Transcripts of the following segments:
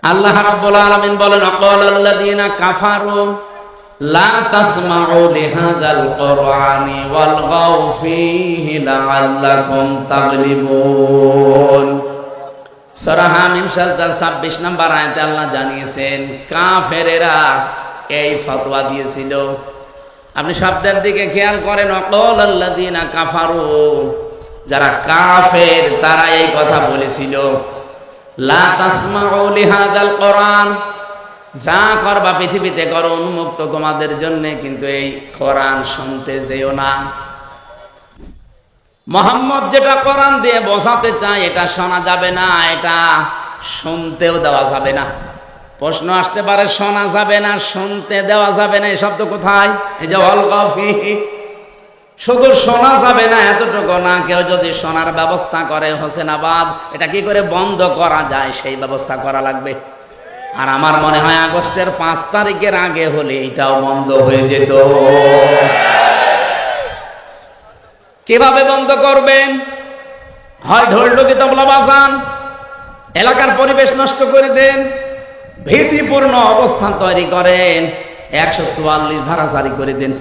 আল্লাহ রাব্বুল আলামিন বলেন, আকালাল্লাযীনা কাফারু লা তাসমাউ লিহাযাল কুরআনি ওয়ালগাউ ফীহি লাআল্লাকুম তাগলিবুন। সূরা হামিম সাজদার 26 নম্বর আয়াতে আল্লাহ জানিয়েছেন কাফেরেরা এই ফতোয়া দিয়েছিল। আপনি শব্দের দিকে খেয়াল করেন, আকালাল্লাযীনা কাফারু, যারা কাফের তারা এই কথা বলেছিল, লা তাসমাউ লিহাযাল কোরআন, যা করবা পৃথিবীতে করো, উন্মুক্ত তোমাদের জন্য, কিন্তু এই কোরআন শুনতে যেও না। মুহাম্মদ যেটা কোরআন দিয়ে বোঝাতে চায় এটা শোনা যাবে না, এটা শুনতেও দেওয়া যাবে না। প্রশ্ন আসতে পারে, শোনা যাবে না, শুনতে দেওয়া যাবে না, এই শব্দ কোথায়? এই যে ওয়ালগাউ ফীহি, শুধু শোনা যাবে না এতটুকু না, কেউ যদি শোনার ব্যবস্থা করে হোসেনাবাদ, এটা কি করে বন্ধ করা যায় সেই ব্যবস্থা করা লাগবে। আর আমার মনে হয় আগস্টের 5 তারিখের আগে হলে এটাও বন্ধ হয়ে যেত। কিভাবে বন্ধ করবেন? হয় ঢোলঢুকি তবলা বাজান, এলাকার পরিবেশ নষ্ট করে দেন, ভীতিপূর্ণ অবস্থান তৈরি করেন, 144 ধারা জারি করে দেন,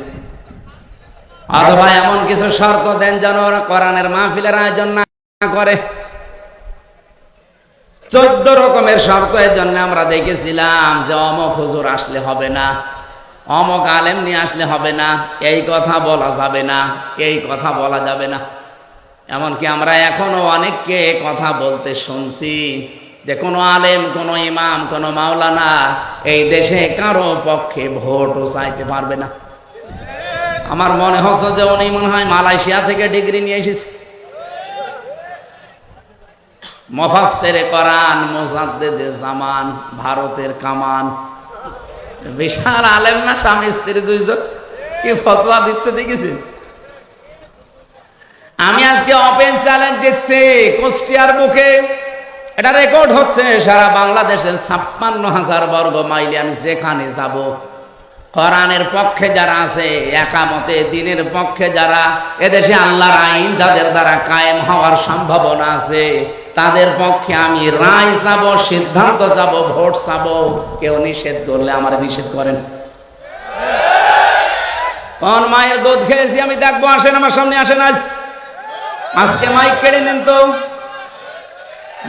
অথবা এমন কিছু শর্ত দেন যেন ওরা কোরআনের মাহফিলের আয়োজন না করে। 14 রকমের শর্ত এর জন্য আমরা দেখেছিলাম যে অমুক হুজুর আসলে হবে না, অমুক আলেম নিয়ে আসলে হবে না, এই কথা বলা যাবে না, এই কথা বলা যাবে না। এমনকি আমরা এখনো অনেককে কথা বলতে শুনছি যে কোনো আলেম, কোনো ইমাম, কোনো মাওলানা এই দেশে কারো পক্ষে ভোটও চাইতে পারবে না। আমার মনে হচ্ছে যে উনি মনে হয় মালয়েশিয়া থেকে ডিগ্রি নিয়ে এসেছে। মুফাসসিরে কোরআন, মুজাদ্দিদে জামান, ভারতের কামান, বিশাল আলেম না, স্বামী স্ত্রী দুইজন, কি ফতোয়া দিচ্ছে দেখেছেন? আমি আজকে ওপেন চ্যালেঞ্জ দিচ্ছি কুষ্টিয়ার বুকে, এটা রেকর্ড হচ্ছে সারা বাংলাদেশের 56,000 বর্গ মাইলে আমি যেখানে যাব, কোরআনের পক্ষে যারা আছে, একামতে দিনের পক্ষে যারা, এদেশে আল্লাহর আইন যাদের দ্বারা কায়েম হওয়ার সম্ভাবনা আছে, তাদের পক্ষে আমি রায় চাব, সিদ্ধান্ত চাব, ভোট চাব। কেউ নিষেধ করলে আমার নিষেধ করেন। কোন মায়ের দুধ খেয়েছি আমি দেখবো, আসেন আমার সামনে, আসেন। আজকে মাইক কেড়ে নেন তো,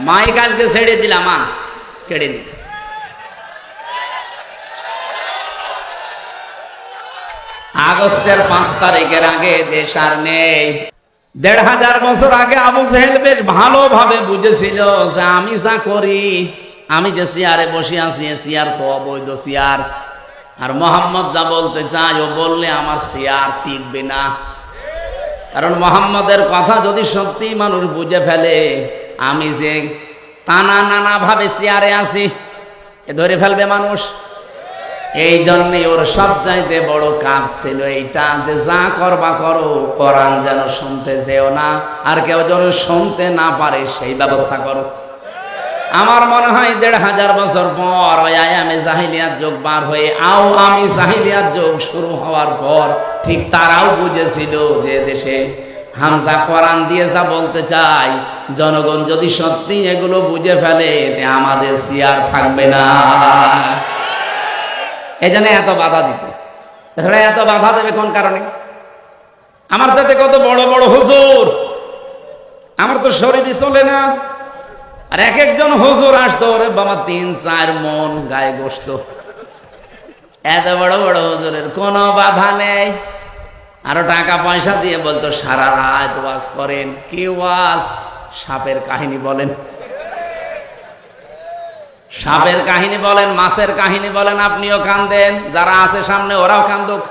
মাইক আজকে ছেড়ে দিলাম, কেড়ে নিন। আগস্টের 5 তারিখের আগে দেশ আর নেই। 1500 বছর আগে আবু জেহেল বেশ ভালোভাবে বুঝেছিল যে আমি যা করি, আমি যে চেয়ারে বসে আছি, চেয়ার তো অবৈধ চেয়ার, আর মোহাম্মদ যা বলতে চায় ও বললে আমার চেয়ার টিকবে না। কারণ মোহাম্মদের কথা যদি সত্যি মানুষ বুঝে ফেলে, আমি যে টানা নানা ভাবে চেয়ারে আছি, এ ধরে ফেলবে মানুষ। এই জন্যই ওর সবচাইতে বড় কাজ ছিল এইটা, যে যা করবা করো, কোরআন যেন শুনতে যেও না, আর কেউ যেন শুনতে না পারে সেই ব্যবস্থা করো। আমার মনে হয় 1500 বছর পর ওই আয়ামে জাহিলিয়াত যুগ বার হয়ে আওয়ামী জাহিলিয়াত যুগ শুরু হওয়ার পর ঠিক তারাও বুঝেছিল যে দেশে হামজা কোরআন দিয়ে যা বলতে চায়, জনগণ যদি সত্যি এগুলো বুঝে ফেলে, আমাদের চেয়ার থাকবে না। এই জন্য এত বাধা দিতে, এত বাধা দেবে কোন কারণে? আমার যাতে কত বড় বড় হুজুর, আমার তো শরীরই চলে না, আর এক একজন হুজুর আসতো, ওরে বাবা 3-4 মন গায়ে গোস্ত, এত বড় বড় হুজুরের কোনো বাধা নেই। আরো টাকা পয়সা দিয়ে বলতো সারা রাত ওয়াজ করেন। কি ওয়াজ? সাপের কাহিনী বলেন, সাপের কাহিনী বলেন, মাছের কাহিনী বলেন, আপনিও কান্দেন, যারা আছে সামনে ওরাও কান্দুক,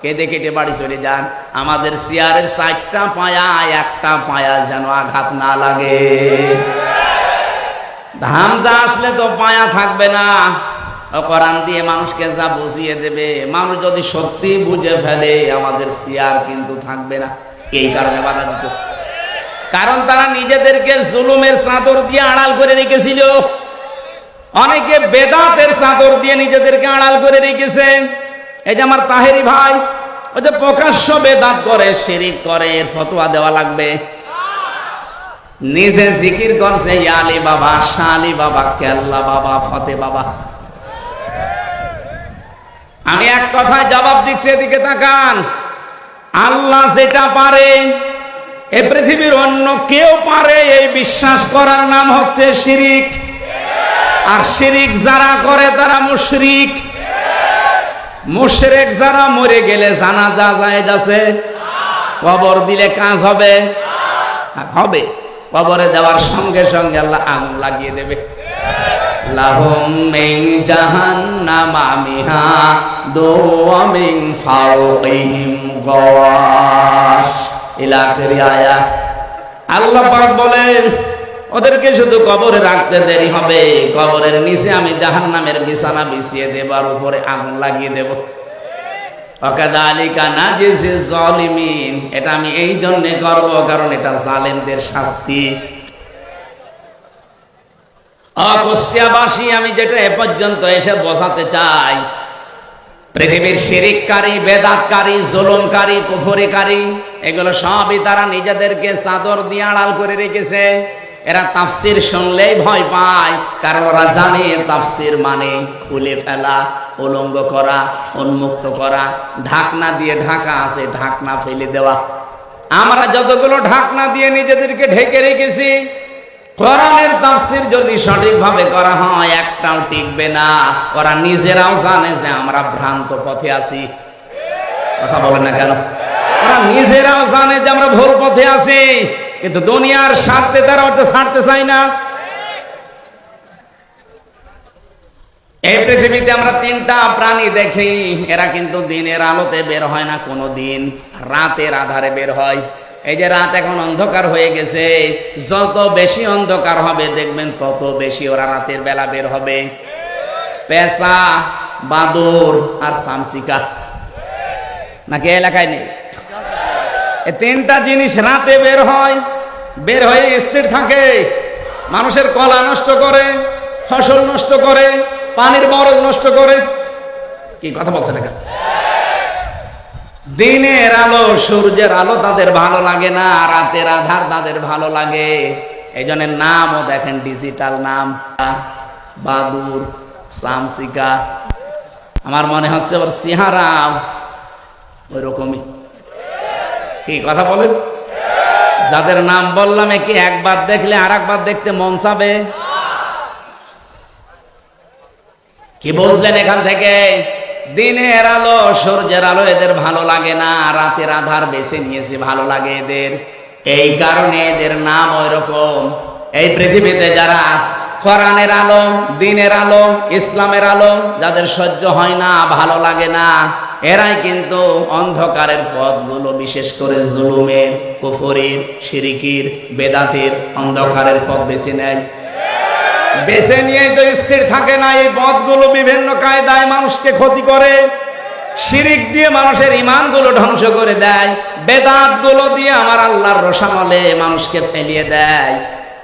কেঁদে কেটে বাড়ি চলে যান। আমাদের চেয়ারের 4টা পায়া, একটা পায়া যেন আঘাত না লাগে। হামজা আসলে তো পায়া থাকবে না, কোরআন দিয়ে মানুষকে যা বুঝিয়ে দেবে, মানুষ যদি সত্যি বুঝে ফেলে, আমাদের চেয়ার কিন্তু থাকবে না। এই কারণে বাধা দিত, কারণ তারা নিজেদেরকে জুলুমের চাদর দিয়ে আড়াল করে রেখেছিল। অনেকে বেদাতের চাদর দিয়ে নিজেদেরকে আড়াল করে রেখেছে। এই যে আমার তাহেরি ভাই, ওই যে প্রকাশ্য বেদাত করে, শিরিক করে, ফতোয়া দেওয়া লাগবে। নিজে জিকির করছে ইয়া আলী বাবা, শাহ আলী বাবা, কেল্লা বাবা, ফতে বাবা। আমি এক কথায় জবাব দিচ্ছি, এদিকে তাকান। আল্লাহ যেটা পারে এ পৃথিবীর অন্য কেউ পারে এই বিশ্বাস করার নাম হচ্ছে শিরিক। আর শিরিক যারা করে তারা মুশরিক। মুশরিক যারা মরে গেলে জানাজা জায়েজ আছে? কবর দিলে কাজ হবে? হবে। কবরে দেওয়ার সঙ্গে সঙ্গে আল্লাহ আগুন লাগিয়ে দেবে। লাহুম মিন জাহান্নামা মিহাদু ওয়া মিন ফাওকিহিম গাওয়াশ ইলা আখিরি আয়াত। আল্লাহ পাক বলেন ওদেরকে শুধু কবরে রাখতে দেরি হবে, কবরের নিচে আমি জাহান্নামের বিছানা বিছিয়ে দেব আর উপরে আগুন লাগিয়ে দেব। ওয়াকাযালিকা নাজিজিজ জালিমিন। এটা আমি এই জন্য করব কারণ এটা জালেমদের শাস্তি। কুষ্টিয়াবাসী, আমি যেটা এ পর্যন্ত এসে বোঝাতে চাই, পৃথিবীর শিরিককারী, বেদাতকারী, জুলুমকারী, কুফরিকারী, এগুলো সবই তারা নিজেদেরকে চাদর দিয়ে আড়াল করে রেখেছে। এরা তাফসির শুনলেই ভয় পায়, কারণ ওরা জানে তাফসির মানে খুলে ফেলা, উলঙ্গ করা, উন্মুক্ত করা। ঢাকনা দিয়ে ঢাকা আছে, ঢাকনা ফেলে দেওয়া। আমরা যতগুলো ঢাকনা দিয়ে নিজেদেরকে ঢেকে রেখেছি, কোরআনের তাফসীর যদি সঠিকভাবে করা হয় একটাও টিকবে না। ওরা নিজেরাও জানে যে আমরা ভ্রান্ত পথে আছি। কথা বলেন না কেন? ওরা নিজেরাও জানে যে আমরা ভুল পথে আছি, কিন্তু দুনিয়ার স্বার্থে তারা ওটা ছাড়তে চায় না। এই পৃথিবীতে আমরা তিনটা প্রাণী দেখি, এরা কিন্তু দিনের আলোতে বের হয় না কোনো দিন, রাতের আধারে বের হয়। এই যে রাত এখন অন্ধকার হয়ে গেছে, যত বেশি অন্ধকার হবে দেখবেন তত বেশি ওরা রাতের বেলা বের হবে। পেঁচা, বাদুর আর চামচিকা, নাকি এলাকায় নেই? এই তিনটা জিনিস রাতে বের হয়, বের হয়ে স্থির থাকে, মানুষের কলা নষ্ট করে, ফসল নষ্ট করে, পানির বরজ নষ্ট করে। কি কথা বলছে না? দিনের আলো, সূর্যের আলো তাদের ভালো লাগে না, রাতের আধার তাদের ভালো লাগে। এই জন্য নামও দেখেন ডিজিটাল নাম, বাদুর, চামচিকা। আমার মনে হচ্ছে ওর চেহারা ওই রকমই। কি কথা বলেন? যাদের নাম বললাম কি একবার দেখলে আর একবার দেখতে মন চাবে? কি বুঝলেন এখান থেকে? দিনের আলো, সূর্যের আলো এদের ভালো লাগে না, রাতের আধার বেছে নিয়েছে ভালো লাগে এদের। এই কারণে এদের নাম ওই রকম। এই পৃথিবীতে যারা কোরআনের আলো, দিনের আলো, ইসলামের আলো যাদের সহ্য হয় না, ভালো লাগে না, এরাই কিন্তু অন্ধকারের পথগুলো, বিশেষ করে জুলুমের, কুফরির, শিরিকির, বেদাতের অন্ধকারের পথ বেছে নেয়। বেছে নিয়ে তো স্থির থাকে না, এই পথগুলো বিভিন্ন কায়দায় মানুষকে ক্ষতি করে। শিরিক দিয়ে মানুষের ঈমানগুলো ধ্বংস করে দেয়, বেদাতগুলো দিয়ে আমার আল্লাহর রোশানলে মানুষকে ফেলিয়ে দেয়,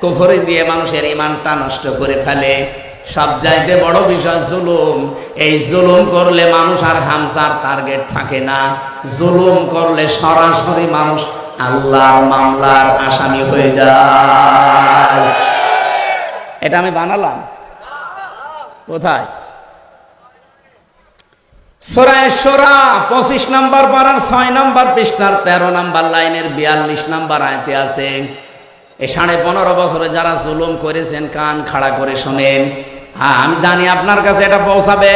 কুফরি দিয়ে মানুষের ঈমানটা নষ্ট করে ফেলে। সবচাইতে বড় বিষয় জুলুম। এই জুলুম করলে মানুষ আর হামসার টার্গেট থাকে না। জুলুম করলে সরাসরি মানুষ আল্লাহর মামলার আসামি হয়ে যায়। এটা আমি বানালাম কোথায়? সূরা শুরা 25 নম্বর পারার 6 নম্বর পৃষ্ঠার 13 নম্বর লাইনের 42 নম্বর আয়াতে আছে। এই 15.5 বছরে যারা জুলুম করেছেন কান খাড়া করে শোনেন। হ্যাঁ, আমি জানি আপনার কাছে এটা পৌঁছাবে।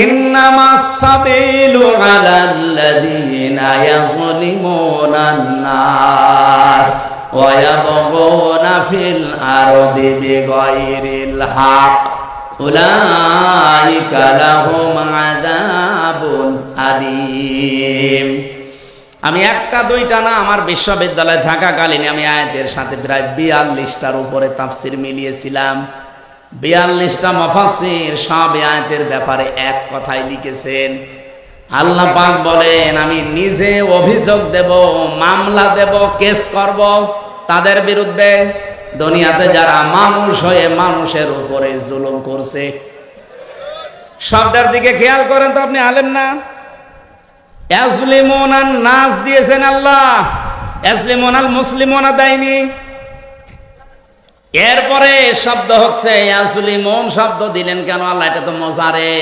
ইন্নামাস সাবিলু আলাল্লাযীনা ইয়াযলিমুনান নাস ওয়া ইয়াবগুনা ফিল আরদি বিগাইরিল হক উলাইকা লাহুম আযাবুন আলীম। আমি একটা দুইটা না, আমার বিশ্ববিদ্যালয়ে থাকাকালীন আমি আয়াতের সাথে প্রায় 42টার উপরে তাফসীর মিলিয়েছিলাম। 42টা মুফাসসির সব আয়াতের ব্যাপারে এক কথাই লিখেছেন। আল্লাহ পাক বলেন, আমি নিজে অভিযোগ দেব, মামলা দেব, কেস করব তাদের বিরুদ্ধে, দুনিয়াতে যারা মানুষ হয়ে মানুষের উপরে জুলুম করছে। শব্দের দিকে খেয়াল করেন তো, আপনি আলেম না? ইয়াজলিমুনান নাস দিয়েছেন আল্লাহ, ইয়াজলিমুনাল মুসলিমুনা দেয়নি। এরপরে শব্দ হচ্ছে ইয়াসলিমুন, শব্দ দিলেন কেন আল্লাহ? এটা তো মজারে,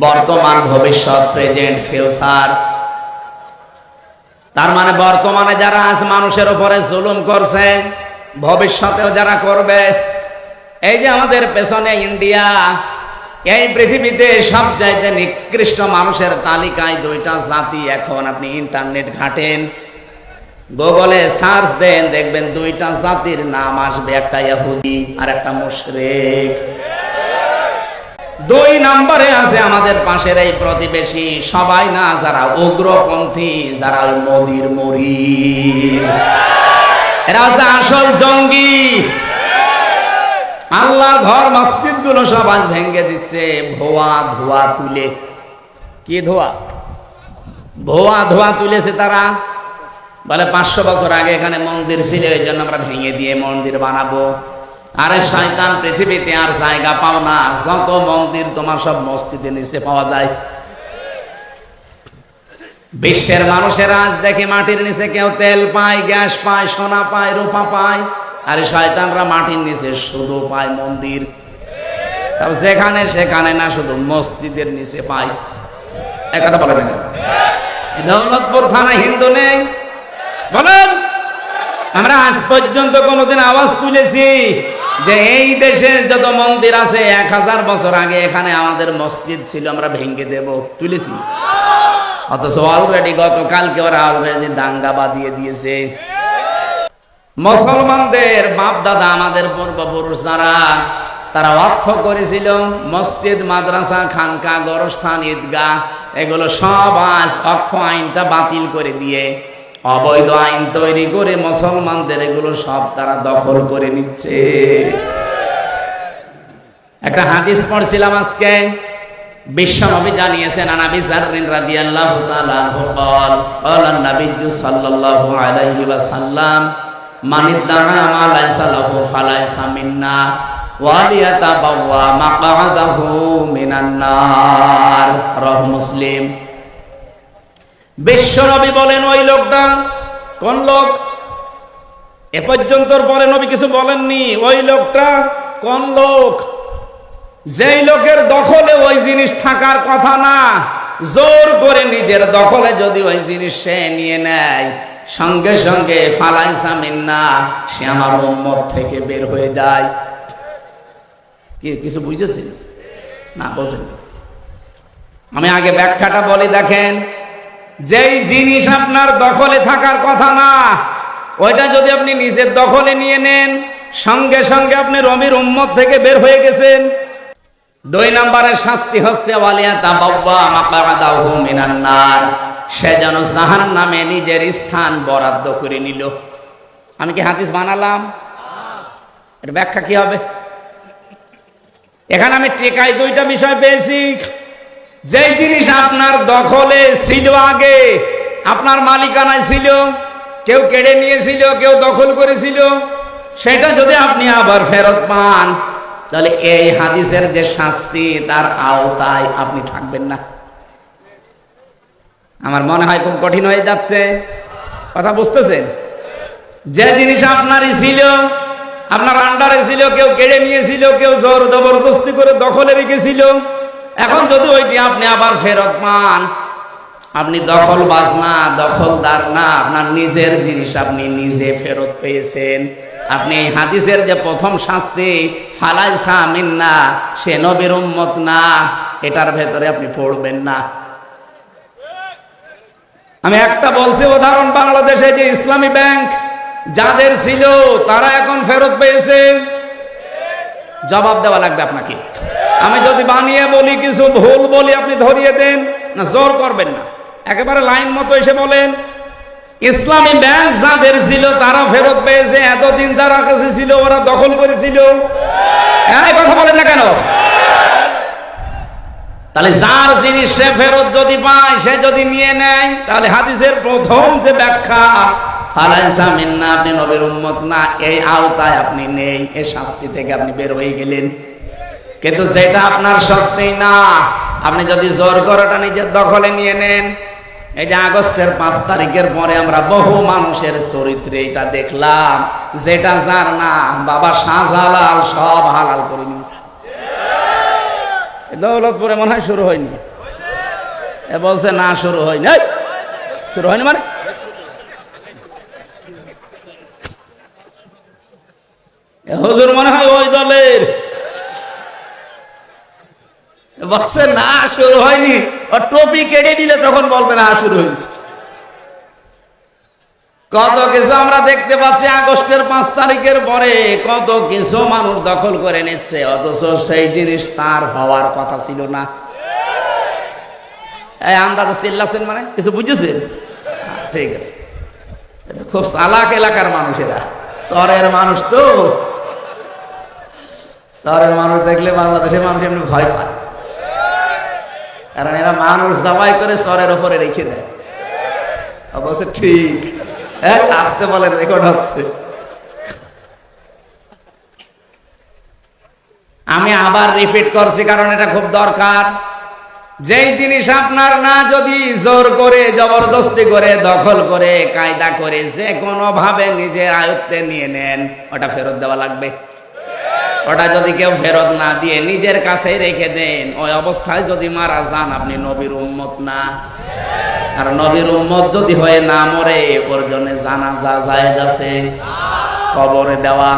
বর্তমান, ভবিষ্যৎ, প্রেজেন্ট, ফিউচার। তার মানে বর্তমানে যারা আজ মানুষের উপরে জুলুম করছে, ভবিষ্যতেও যারা করবে। এই যে আমাদের পেছনে ইন্ডিয়া, এই পৃথিবীতে সবচাইতে নিকৃষ্ট মানুষের তালিকায় দুইটা জাতি। এখন আপনি ইন্টারনেট ঘাটেন, গুগলে সার্চ দেন, দেখবেন দুইটা জাতির নাম আসবে, একটা ইহুদি আর একটা মুশরিক। 2 নম্বরে আছে আমাদের পাশের এই প্রতিবেশী, সবাই না, যারা উগ্রপন্থী, যারা মোদির মুরিদ, এরা হচ্ছে আসল জঙ্গি। আল্লাহর ঘর মসজিদ গুলো সব আজ ভেঙে দিচ্ছে ভুয়া ধোয়া তুলে। কি ধোয়া? ভুয়া ধোয়া তুলেছে তারা। বলে 500 বছর আগে এখানে মন্দির ছিল, এই জন্য আমরা ভেঙে দিয়ে মন্দির বানাবো। আরে শয়তান, পৃথিবীতে আর জায়গা পাও না, যত মন্দির তোমার সব মসজিদের নিচে পাওয়া যায়। বিশ্বের মানুষেরা আজ দেখে মাটির নিচে কেউ তেল পায়, গ্যাস পায়, সোনা পায়, রূপা পায়, আরে শয়তানরা মাটির নিচে শুধু পায় মন্দির। তবে যেখানে সেখানে না, শুধু মসজিদের নিচে পায়। একথা বলে না? দৌলতপুর থানা হিন্দু নেই বলেন? আমরা আজ পর্যন্ত কোনোদিন আওয়াজ তুলেছি যে এই দেশে যত মন্দির আছে 1000 বছর আগে এখানে আমাদের মসজিদ ছিল, আমরা ভেঙে দেব? তুলেছি? অথচ অলরেডি গতকালকে ওরা অলরেডি দাঙ্গা বাঁধিয়ে দিয়েছে। মুসলমানদের বাপ দাদা, আমাদের পূর্বপুরুষ যারা, তারা ওয়াকফ করেছিল মসজিদ, মাদ্রাসা, খানকা, গোরস্থান, ঈদগাহ, এগুলো সব আজ ওয়াকফ আইনটা বাতিল করে দিয়ে অবৈধ আইন তৈরি করে মুসলমানদের এগুলো সব তারা দখল করে নিচ্ছে। একটা হাদিস পড়ছিলাম আজকে, বিশ্বনবী জানিয়েছেন, আনাবি যাররিন রাদিয়াল্লাহু তাআলা আনহু قال قال النبي صلى الله عليه وسلم من ادعى ما ليس له فليس منا وليتبوأ مقعده من النار রাওয়াহু মুসলিম। বিশ্বনবী বলেন, ওই লোকটা কোন লোক? এ পর্যন্ত পরে নবী কিছু বলেননি। ওই লোকটা কোন লোক? যেই লোকের দখলে ওই জিনিস থাকার কথা না, জোর করে নিজের দখলে যদি ওই জিনিস সে নিয়ে নেয়, সঙ্গে সঙ্গে ফালাইসা মিন্না, সে আমার উম্মত থেকে বের হয়ে যায়। কি কিছু বুঝেছেন না? বোঝেন? আমি আগে ব্যাখ্যাটা বলি, দেখেন। যেই জিনিস আপনার দখলে থাকার কথা না, ওইটা যদি আপনি নিজের দখলে নিয়ে নেন, সঙ্গে সঙ্গে আপনি রবির উম্মত থেকে বের হয়ে গেছেন। 2 নম্বরের শাস্তি হচ্ছে ওয়ালিয়াতাবাওয়া মাকআদাহু মিনান নার, সে যেন জাহান্নামে নিজের স্থান বরাদ্দ করে নিল। আমি কি হাদিস বানালাম? এর ব্যাখ্যা কি হবে? এখানে আমি টেকাই 2টা বিষয় পেয়েছি। যেই জিনিস আপনার দখলে ছিল, আগে আপনার মালিকানায় ছিল, কেউ কেড়ে নিয়েছিল, কেউ দখল করেছিল, সেটা যদি আপনি আবার ফেরত পান, তাহলে এই হাদিসের যে শাস্তি, তার আওতায় আপনি থাকবেন না। আমার মনে হয় খুব কঠিন হয়ে যাচ্ছে, কথা বুঝতেছেন? যে জিনিস আপনারই ছিল, আপনার আন্ডারে ছিল, কেউ কেড়ে নিয়েছিল, কেউ জোর জবরদস্তি করে দখলে রেখেছিল, এখন যদি ওইটি আপনি আবার ফেরত পান, আপনি দখলবাজ না, দখলদার না, আপনার নিজের জিনিস আপনি নিজে ফেরত পেয়েছেন। আপনি এই হাদিসের যে প্রথম শাস্তি, ফালাইসা মিন্না, সে নবীর উম্মত না, এটার ভেতরে আপনি পড়বেন না। আমি একটা বলছি উদাহরণ, বাংলাদেশে যে ইসলামী ব্যাংক যাদের ছিল, তারা এখন ফেরত পেয়েছে। জবাব দেওয়া লাগবে আপনাকে। আমি যদি বানিয়ে বলি, কিছু ভুল বলি, আপনি ধরিয়ে দেন না, জোর করবেন না, একেবারে লাইন মতো এসে বলেন। ইসলামী ব্যাংক যাদের ছিল তারা ফেরত পেয়েছে, এতদিন যারা কাছে ছিল ওরা দখল করেছিল। এই কথা বলেন না কেন? তাহলে যার জিনিস সে ফেরত যদি পায়, সে যদি নিয়ে নেয়, তাহলে হাদিসের প্রথম যে ব্যাখ্যা, ফালাইসা মিন্না, আপনি নবীর উম্মত না, এই আওতায় আপনি নেই, এই শাস্তি থেকে আপনি বের হয়ে গেলেন। কিন্তু যেটা আপনার সত্যি না, আপনি যদি জোর করাটা নিজের দখলে নিয়ে নেন, এই যে আগস্টের 5 তারিখের পরে আমরা বহু মানুষের চরিত্রে এটা দেখলাম, যেটা যার না বাবা শাহজালাল সব হালাল করে নিয়েছে। দৌলতপুরে মনে হয় শুরু হয়নি, এ বলছে না শুরু হয়নি। শুরু হয়নি মানে হুজুর মনে হয় ওই দলের, বলছে না শুরু হয়নি। আর টপি কেটে দিলে তখন বলবে না শুরু হয়েছে। কত কিছু আমরা দেখতে পাচ্ছি আগস্টের 5 তারিখের পরে, কত কিছু মানুষ দখল করে নিচ্ছে, অথচ সেই জিনিস তার হওয়ার কথা ছিল না। এই আন্দাজে চিল্লাছেন মানে কিছু বুঝেছেন? ঠিক আছে, খুব চালাক এলাকার মানুষেরা, শহরের মানুষ তো, শহরের মানুষ দেখলে বাংলাদেশের মানুষ এমনি ভয় পায়, কারণ এরা মানুষ জবাই করে শহরের ওপরে রেখে দেয়। অবশ্য ঠিক, আসতে বলে রেকর্ড হচ্ছে। আমি আবার রিপিট করছি কারণ এটা খুব দরকার। যেই জিনিস আপনার না, যদি জোর করে জবরদস্তি করে দখল করে কায়দা করে যে কোনো ভাবে নিজের আয়ত্তে নিয়ে নেন, ওটা ফেরত দেওয়া লাগবে। ওটা যদি কেউ ফেরত না দিয়ে নিজের কাছেই রেখে দেন, ওই অবস্থায় যদি মারা যান আপনি নবীর উম্মত না। আর নবীর উম্মত যদি হয়ে না মরে, ওর জন্য জানাজা জায়েজ আছে, কবরে দেওয়া।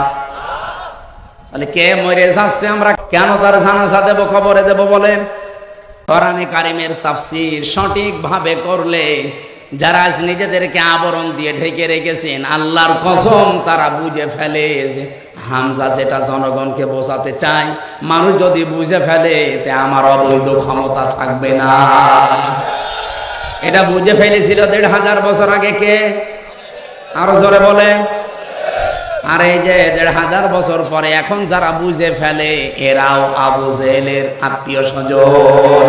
তাহলে কে মরে যাচ্ছে আমরা কেন তার জানাজা দেব, কবরে দেব বলেন? কোরআনে কারিমের তাফসীর সঠিক ভাবে করলে যারা আজ নিজেদেরকে আবরণ দিয়ে ঢেকে রেখেছেন, আল্লাহর কসম তারা বুঝে ফেলে যে হামজা যেটা জনগণকে বোঝাতে চায়, মানুষ যদি বুঝে ফেলে তে আমার অবৈধ ক্ষমতা থাকবে না। এটা বুঝে ফেলেছিল 1500 বছর আগে কে? আরো জোরে বলে। আর এই যে 1500 বছর পরে এখন যারা বুঝে ফেলে, এরাও আবু জেহেলের আত্মীয় স্বজন।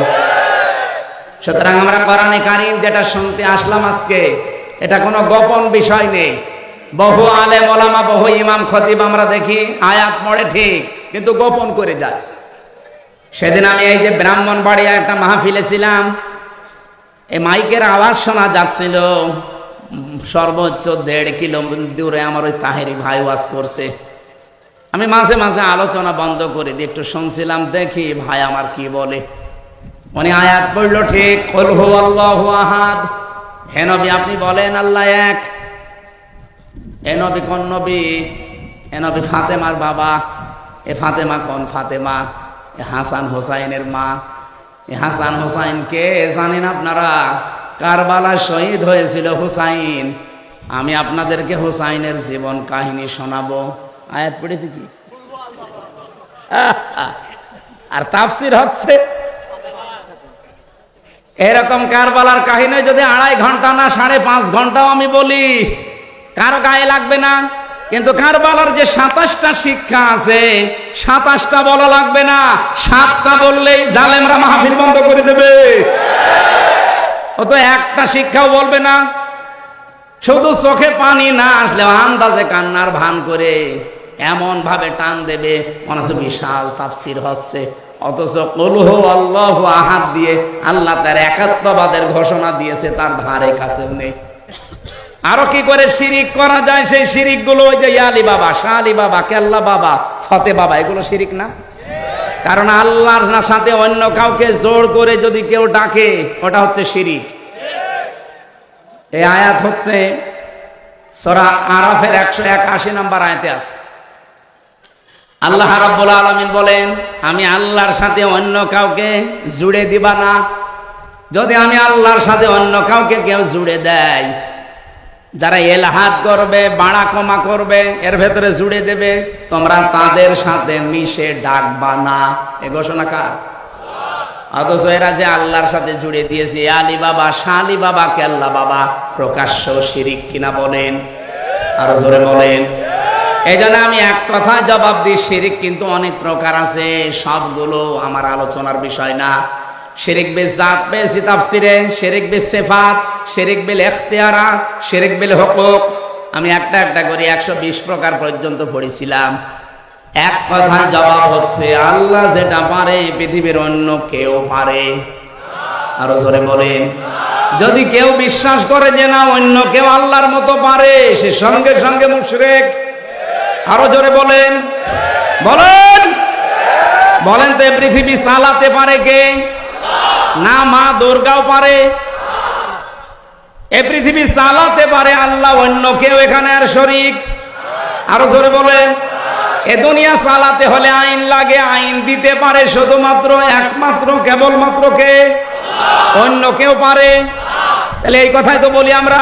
সুতরাং আমরা কোরআনে কারীম যেটা শুনতে আসলাম আজকে, এটা কোনো গোপন বিষয় নেই। বহু আলেম ওলামা, বহু ইমাম খতিব আমরা দেখি আয়াত পড়ে ঠিক, কিন্তু গোপন করে যায়। সেদিন আমি এই যে ব্রাহ্মণবাড়িয়া একটা মাহফিলে ছিলাম, এই মাইকের আওয়াজ শোনা যাচ্ছিল সর্বোচ্চ 1.5 কিলোমিটার দূরে। আমার ওই তাহেরি ভাই ওয়াজ করছে, আমি মাঝে মাঝে আলোচনা বন্ধ করে দিয়ে একটু শুনছিলাম, দেখি ভাই আমার কি বলে। উনি আয়াত পড়লো ঠিক, কুল হুয়াল্লাহু আহাদ। হে নবী আপনি বলেন আল্লাহ এক। এ নবী কোন নবী? এ নবী ফাতেমার বাবা। এ ফাতেমা কোন ফাতেমা? এ হাসান হোসাইনের মা। এ হাসান হোসাইন কে জানেন আপনারা? কারবালা শহীদ হয়েছিল হুসাইন। আমি আপনাদেরকে হুসাইনের জীবন কাহিনী শোনাবো। আয়াত পড়েছি কি? আর তাফসীর হচ্ছে এরকম। কারবালার কাহিনী যদি 2.5 ঘন্টা না 5.5 ঘন্টাও আমি বলি, কারো গায়ে লাগবে না। কিন্তু কারবালার যে 27টা শিক্ষা আছে, 27টা বলা লাগবে না, 7টা বললেই জালেমরা মাহফিল বন্ধ করে দেবে। ও তো একটা শিক্ষাও বলবে না, শুধু চোখে পানি না আসলে আন্দাজে কান্নার ভান করে এমন ভাবে টান দেবে মনে হচ্ছে বিশাল তাফসীর হচ্ছে। অথচ কুল হুয়াল্লাহু আহাদ দিয়ে আল্লাহ তার একাত্মবাদের ঘোষণা দিয়েছে, তার ধারে কাছেও নেই। আরো কি করে শিরিক করা যায়, সেই শিরিক গুলো ওই যে আলী বাবা, শাহ আলী বাবা, কেল্লা বাবা, ফতে বাবা, এগুলো শিরিক না? কারণ আল্লাহর সাথে অন্য কাউকে জোর করে যদি কেউ ডাকে, ওটা হচ্ছে শিরিক। এই আয়াত হচ্ছে সূরা আরাফের 181 নম্বর আয়াতে আছে। আল্লাহ রাব্বুল আলামিন বলেন, আমি আল্লাহর সাথে অন্য কাউকে জুড়ে দিবা না। যদি আমি আল্লাহর সাথে অন্য কাউকে কেউ জুড়ে দেয়, যারা এলহাদ করবে, বাড়া কমা করবে, এর ভেতরে জুড়ে দেবে, তোমরা তাদের সাথে মিশে ডাকবা না। এ ঘোষণা কার? অথচ এরা যে আল্লাহর সাথে জুড়ে দিয়েছে, আলী বাবা, শাহ আলী বাবা, কেল্লা বাবা, প্রকাশ্য শিরিক কিনা বলেন? আর জোরে বলেন। এই জন্য আমি এক কথায় জবাব দিই, শিরিক কিন্তু অনেক প্রকার আছে, সবগুলো আমার আলোচনার বিষয় না। শিরিক বিল জাত পেয়েছি তাফসীরে, শিরিক বিল সিফাত, শিরিক বিল ইখতিয়ারাত, শিরিক বিল হুকুক। আমি একটা একটা করে 120 প্রকার পর্যন্ত পড়েছিলাম। এক কথায় জবাব হচ্ছে, আল্লাহ যেটা পারে পৃথিবীর অন্য কেউ পারে। আরো জোরে বলেন। যদি কেউ বিশ্বাস করে যে না অন্য কেউ আল্লাহর মতো পারে, সে সঙ্গে সঙ্গে মুশরিক। আরো জোরে বলেন, বলেন, বলেন তো পৃথিবী চালাতে পারে কে? না মা দুর্গাও পারে? এ পৃথিবী চালাতে পারে আল্লাহ, অন্য কেউ এখানে আর শরীক? আরো জোরে বলেন। এ দুনিয়া চালাতে হলে আইন লাগে, আইন দিতে পারে শুধুমাত্র একমাত্র কেবলমাত্র কে? অন্য কেউ পারে? তাহলে এই কথাই তো বলি আমরা,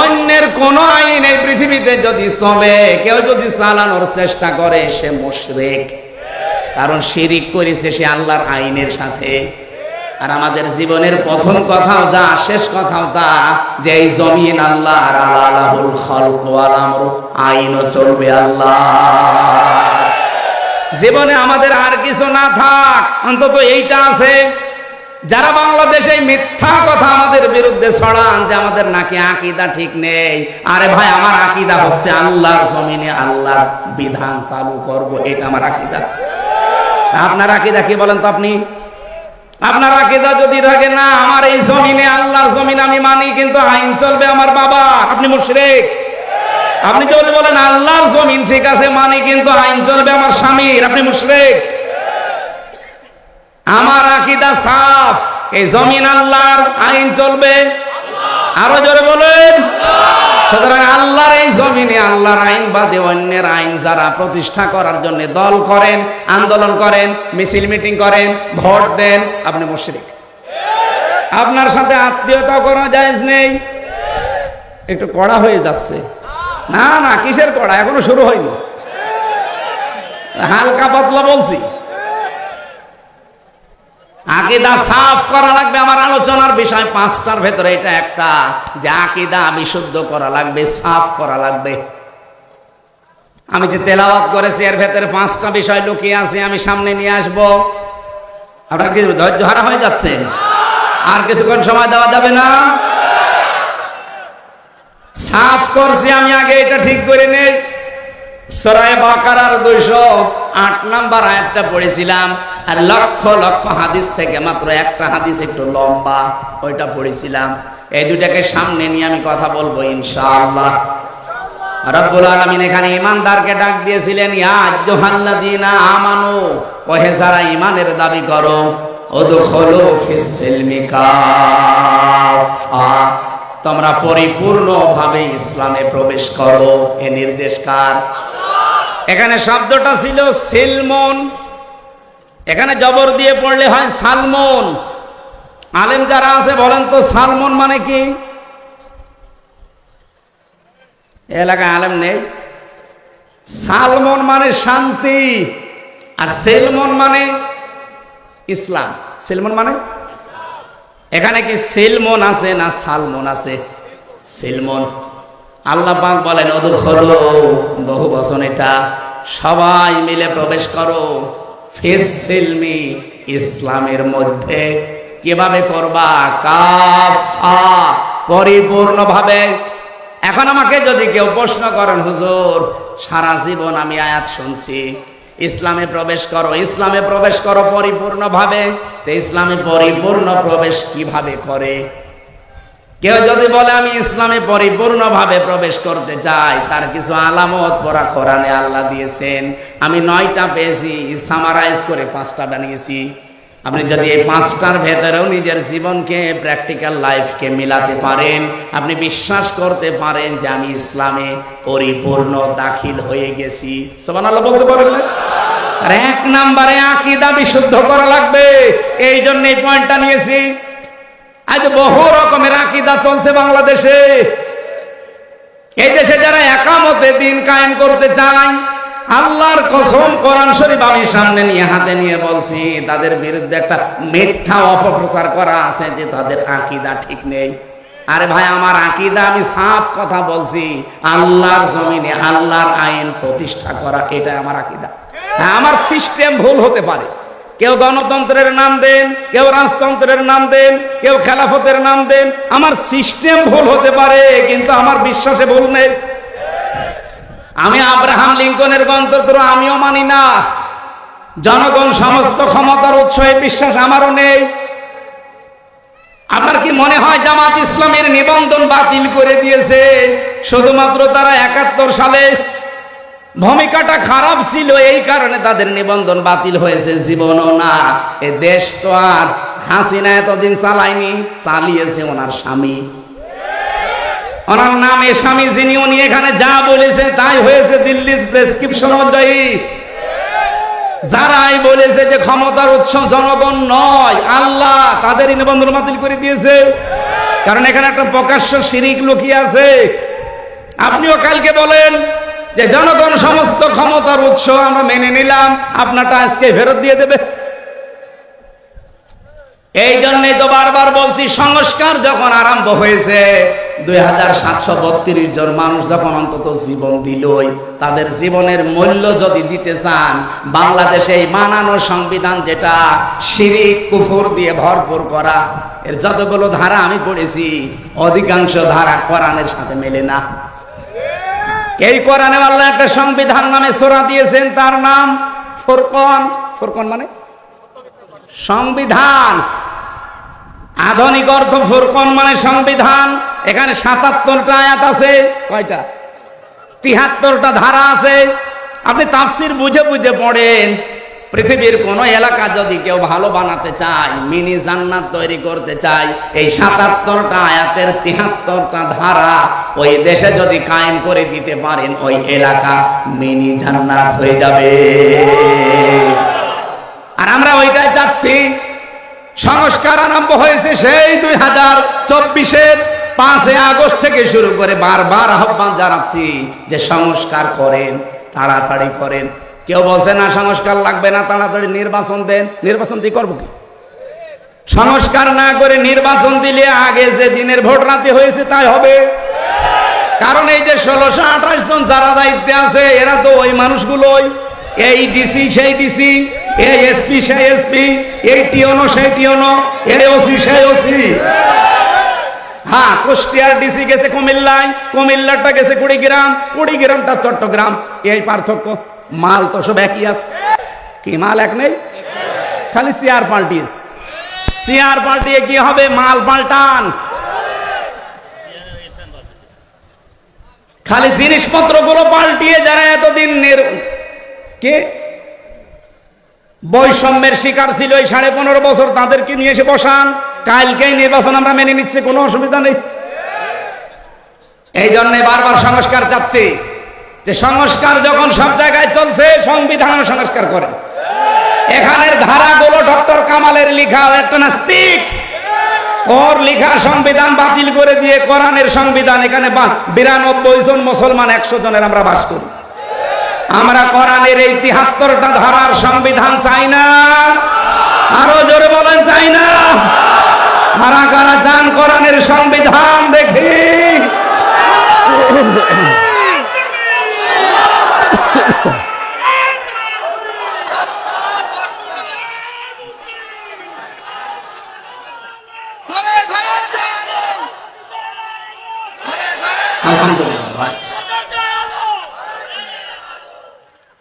অন্যের কোন আইন এই পৃথিবীতে যদি চলে, কেউ যদি চালানোর চেষ্টা করে, সে মুশরিক। কারণ শিরিক করেছে সে আল্লাহর আইনের সাথে। আর আমাদের জীবনের প্রথম কথাও যা, শেষ কথাও তা, যে এই জমিন আল্লাহর, আলাহুল খালক ওয়াল আমর, আইনও চলবে আল্লাহ। জীবনে আমাদের আর কিছু না থাক, অন্তত এইটা আছে। যারা বাংলাদেশে মিথ্যা কথা আমাদের বিরুদ্ধে ছড়ান যে আমাদের নাকি আকীদা ঠিক নেই, আরে ভাই আমার আকীদা হচ্ছে আল্লাহর জমিনে আল্লাহর বিধান চালু করব, এটা আমার আকীদা। আপনার আকীদা কি বলেন তো? আপনি আপনার আকীদা যদি থাকে না আমার এই জমিনে আল্লাহর জমিন আমি মানি কিন্তু আইন চলবে আমার বাবা, আপনি মুশরিক। আপনি যদি বলেন আল্লাহর জমিন ঠিক আছে মানি কিন্তু আইন চলবে আমার স্বামীর, আপনি মুশরিক। আমার আকীদা সাফ, এই জমিন আল্লাহর, আইন চলবে। আরো জোরে বলেন। সুতরাং আল্লাহর এই জমিনে আল্লাহর আইন বাদে অন্যের আইন যারা প্রতিষ্ঠা করার জন্য দল করেন, আন্দোলন করেন, মিছিল মিটিং করেন, ভোট দেন, আপনি মুশরিক। আপনার সাথে আত্মীয়তা করা জায়েজ নেই। একটু কড়া হয়ে যাচ্ছে। না না, কিসের কড়া, এখনো শুরু হয়নি, হালকা পাতলা বলছি। আকীদা সাফ করা লাগবে। আমার আলোচনার বিষয় পাঁচটার ভেতরে এটা একটা, যে আকীদা বিশুদ্ধ করা লাগবে, সাফ করা লাগবে। আমি যে তেলাওয়াত করেছি এর ভেতরে পাঁচটা বিষয় লুকিয়ে আছে, আমি সামনে নিয়ে আসব। আপনার কি ধৈর্য হারা হয়ে যাচ্ছে? আর কিছুক্ষণ সময় দেওয়া যাবে না? সাফ করছি আমি, আগে এটা ঠিক করে নেই। সূরা বাকারার 208 নম্বর আয়াতটা পড়েছিলাম, আর লক্ষ লক্ষ হাদিস থেকে মাত্র একটা হাদিস একটু লম্বা, ওইটা পড়েছিলাম। এই দুটাকে সামনে নিয়ে আমি কথা বলবো ইনশাআল্লাহ। রব্বুল আলামিন এখানে ঈমানদারকে ডাক দিয়েছিলেন, ইয়া আইয়ুহাল্লাযীনা আমানু, ওহে যারা ঈমানের দাবি করো, উদখুলু ফিস সিলমি কাফা, তোমরা পরিপূর্ণভাবে ইসলামে প্রবেশ করো। এ নির্দেশ কার? এখানে শব্দটা ছিল সিলমন, এখানে জবর দিয়ে পড়লে হয় সালমন। আলেম যারা আছে বলেন তো সালমন মানে কি? এলাকায় আলেম নেই। সালমন মানে শান্তি, আর সেলমন মানে ইসলাম। সেলমন মানে, এখানে কি সেলমন আছে না সালমন আছে? সেলমন। আল্লাহ পাক বলেন উদখুলু, বহু বচন এটা, সবাই মিলে প্রবেশ করো, ফিস সিলমি, ইসলামের মধ্যে। কিভাবে করবা? কাফা, পরিপূর্ণভাবে। এখন আমাকে যদি কেউ প্রশ্ন করেন, হুজুর সারা জীবন আমি আয়াত শুনছি ইসলামে প্রবেশ করো, ইসলামে প্রবেশ করো পরিপূর্ণভাবে, তো ইসলামে পরিপূর্ণ প্রবেশ কিভাবে করে? কেউ যদি বলে আমি ইসলামে পরিপূর্ণভাবে প্রবেশ করতে চাই, তার কিছু আলামত পড়া কোরআনে আল্লাহ দিয়েছেন। আমি 9টা পেয়েছি, সামারাইজ করে 5টা বানিয়েছি। আপনি যদি এই 5টার ভেতরেও নিজের জীবনকে, প্র্যাকটিক্যাল লাইফকে মিলাতে পারেন, আপনি বিশ্বাস করতে পারেন যে আমি ইসলামে পরিপূর্ণ দাখিল হয়ে গেছি। সুবহানাল্লাহ বলতে পারেন না? আর 1 নম্বরে আকীদা বিশুদ্ধ করা লাগবে। এই জন্য এই পয়েন্টটা নিয়েছি। আজ বহু রকমের আকীদা চলছে বাংলাদেশে। এই দেশে যারা একামতে দিন কায়েম করতে চায়, আল্লাহর কসম কোরআন শরীফ আমি সামনে নিয়ে হাতে নিয়ে বলছি, তাদের বিরুদ্ধে একটা মিথ্যা অপপ্রচার করা আছে যে তাদের আকীদা ঠিক নেই। আরে ভাই, আমার আকীদা, আমি সাফ কথা বলছি, আল্লাহর জমিনে আল্লাহর আইন প্রতিষ্ঠা করা, এটা আমার আকীদা। হ্যাঁ, আমার সিস্টেম ভুল হতে পারে। কেউ গণতন্ত্রের নাম দেন, কেউ রাজতন্ত্রের নাম দেন, কেউ খেলাফতের নাম দেন, আমার সিস্টেম ভুল হতে পারে, কিন্তু আমার বিশ্বাসে ভুল নেই। আমি আব্রাহাম লিঙ্কনের গণতন্ত্র আমিও মানি না। জনগণ সমস্ত ক্ষমতার উৎস, এই বিশ্বাস আমারও নেই। আপনার কি মনে হয় জামাত ইসলামের নিবন্ধন বাতিল করে দিয়েছে শুধুমাত্র তারা 71 সালে ভূমিকাটা খারাপ ছিল এই কারণে তাদের নিবন্ধন বাতিল হয়েছে? জীবনও না। এ দেশ তো আর হাসিনা এতদিন চালায়নি, চালিয়েছে ওনার স্বামী, ওনার নামে স্বামী, যিনি উনি এখানে যা বলেছে তাই হয়েছে দিল্লির প্রেসক্রিপশন অনুযায়ী। যারাই বলেছে যে ক্ষমতার উৎস জনগণ নয় আল্লাহ, তাদেরই নিবন্ধন বাতিল করে দিয়েছে। কারণ এখানে একটা প্রকাশ্য শিরিক লুকিয়ে আছে। আপনিও কালকে বলেন যে জনগণ সমস্ত ক্ষমতার উৎস, আমরা মেনে নিলাম, আপনারটা আজকে ফেরত দিয়ে দেবে। এই জন্যই তো বারবার বলছি, সংস্কার যখন আরম্ভ হয়েছে 2732 জন মানুষ যখন অন্তত জীবন দিলই, তাদের জীবনের মূল্য যদি দিতে চান, বাংলাদেশে এই বানানো সংবিধান যেটা শিরিক কুফর দিয়ে ভরপুর করা, এর যতগুলো ধারা আমি পড়েছি অধিকাংশ ধারা কোরআনের সাথে মেলে না। এই কোরআনে আল্লাহ একটা সংবিধান নামে সূরা দিয়েছেন, তার নাম ফুরকান। ফুরকান মানে সংবিধান, আধুনিক অর্থ ফুরকান মানে সংবিধান। এখানে 77টা আয়াত আছে, কয়টা? 73টা ধারা আছে। আপনি তাফসীর বুঝে বুঝে পড়েন। পৃথিবীর কোন এলাকা যদি কেউ ভালো বানাতে চায়, মিনি জান্নাত তৈরি করতে চায়, এই 77টা আয়াতের 73টা ধারা ওই দেশে যদি কায়েম করে দিতে পারেন, ওই এলাকা মিনি জান্নাত হয়ে যাবে। আর আমরা ওইটাই চাচ্ছি। সংস্কার আরম্ভ হয়েছে সেই 2024-এর 5 আগস্ট থেকে শুরু করে বারবার আহ্বান জানাচ্ছি যে সংস্কার করেন, তাড়াতাড়ি করেন। কেউ বলছে না সংস্কার লাগবে না, তাড়াতাড়ি নির্বাচন দেন। নির্বাচন দিয়ে করবো কি? সংস্কার না করে নির্বাচন দিলে আগে যে দিনের ভোট রাতে হয়েছে তাই হবে। কারণ এই যে 1628 জন যারা দায়িত্বে আছে, এরা তো ওই মানুষগুলোই, এই ডিসি সেই ডিসি, এই এসপি সেই এসপি, এই টিওনো সেই টিওনো, এই ওসি সেই ওসি। হ্যাঁ, কুষ্টিয়ার ডিসি গেছে কুমিল্লায়, কুমিল্লাটা গেছে কুড়িগ্রাম, কুড়িগ্রামটা চট্টগ্রাম। এই পার্থক্য, মাল তো সব একই আছে। কি মাল এক নেই? খালি চেয়ার পাল্টিয়েছে। চেয়ার পাল্টিয়ে কি হবে? মাল পাল্টান। খালি জিনিসপত্র গুলো পাল্টিয়ে যারা এতদিন কে বৈষম্যের শিকার ছিল এই 15.5 বছর, তাদেরকে নিয়ে এসে বসান। কালকেই নির্বাচন আমরা মেনে নিচ্ছি, কোনো অসুবিধা নেই। এই জন্য বারবার সংস্কার চাচ্ছি যে সংস্কার যখন সব জায়গায় চলছে, সংবিধান সংস্কার করে। এখানের ধারাগুলো ডক্টর কামালের লেখা, একটা নাস্তিক, ওর লেখা সংবিধান বাতিল করে দিয়ে কোরআনের সংবিধান, এখানে 92 জন মুসলমান 100 জনের আমরা বাস করি। আমরা কোরআনের এই 73টা ধারার সংবিধান চাই না। আরো জোরে বলেন চাই না। কারা কারা চান কোরআনের সংবিধান দেখি?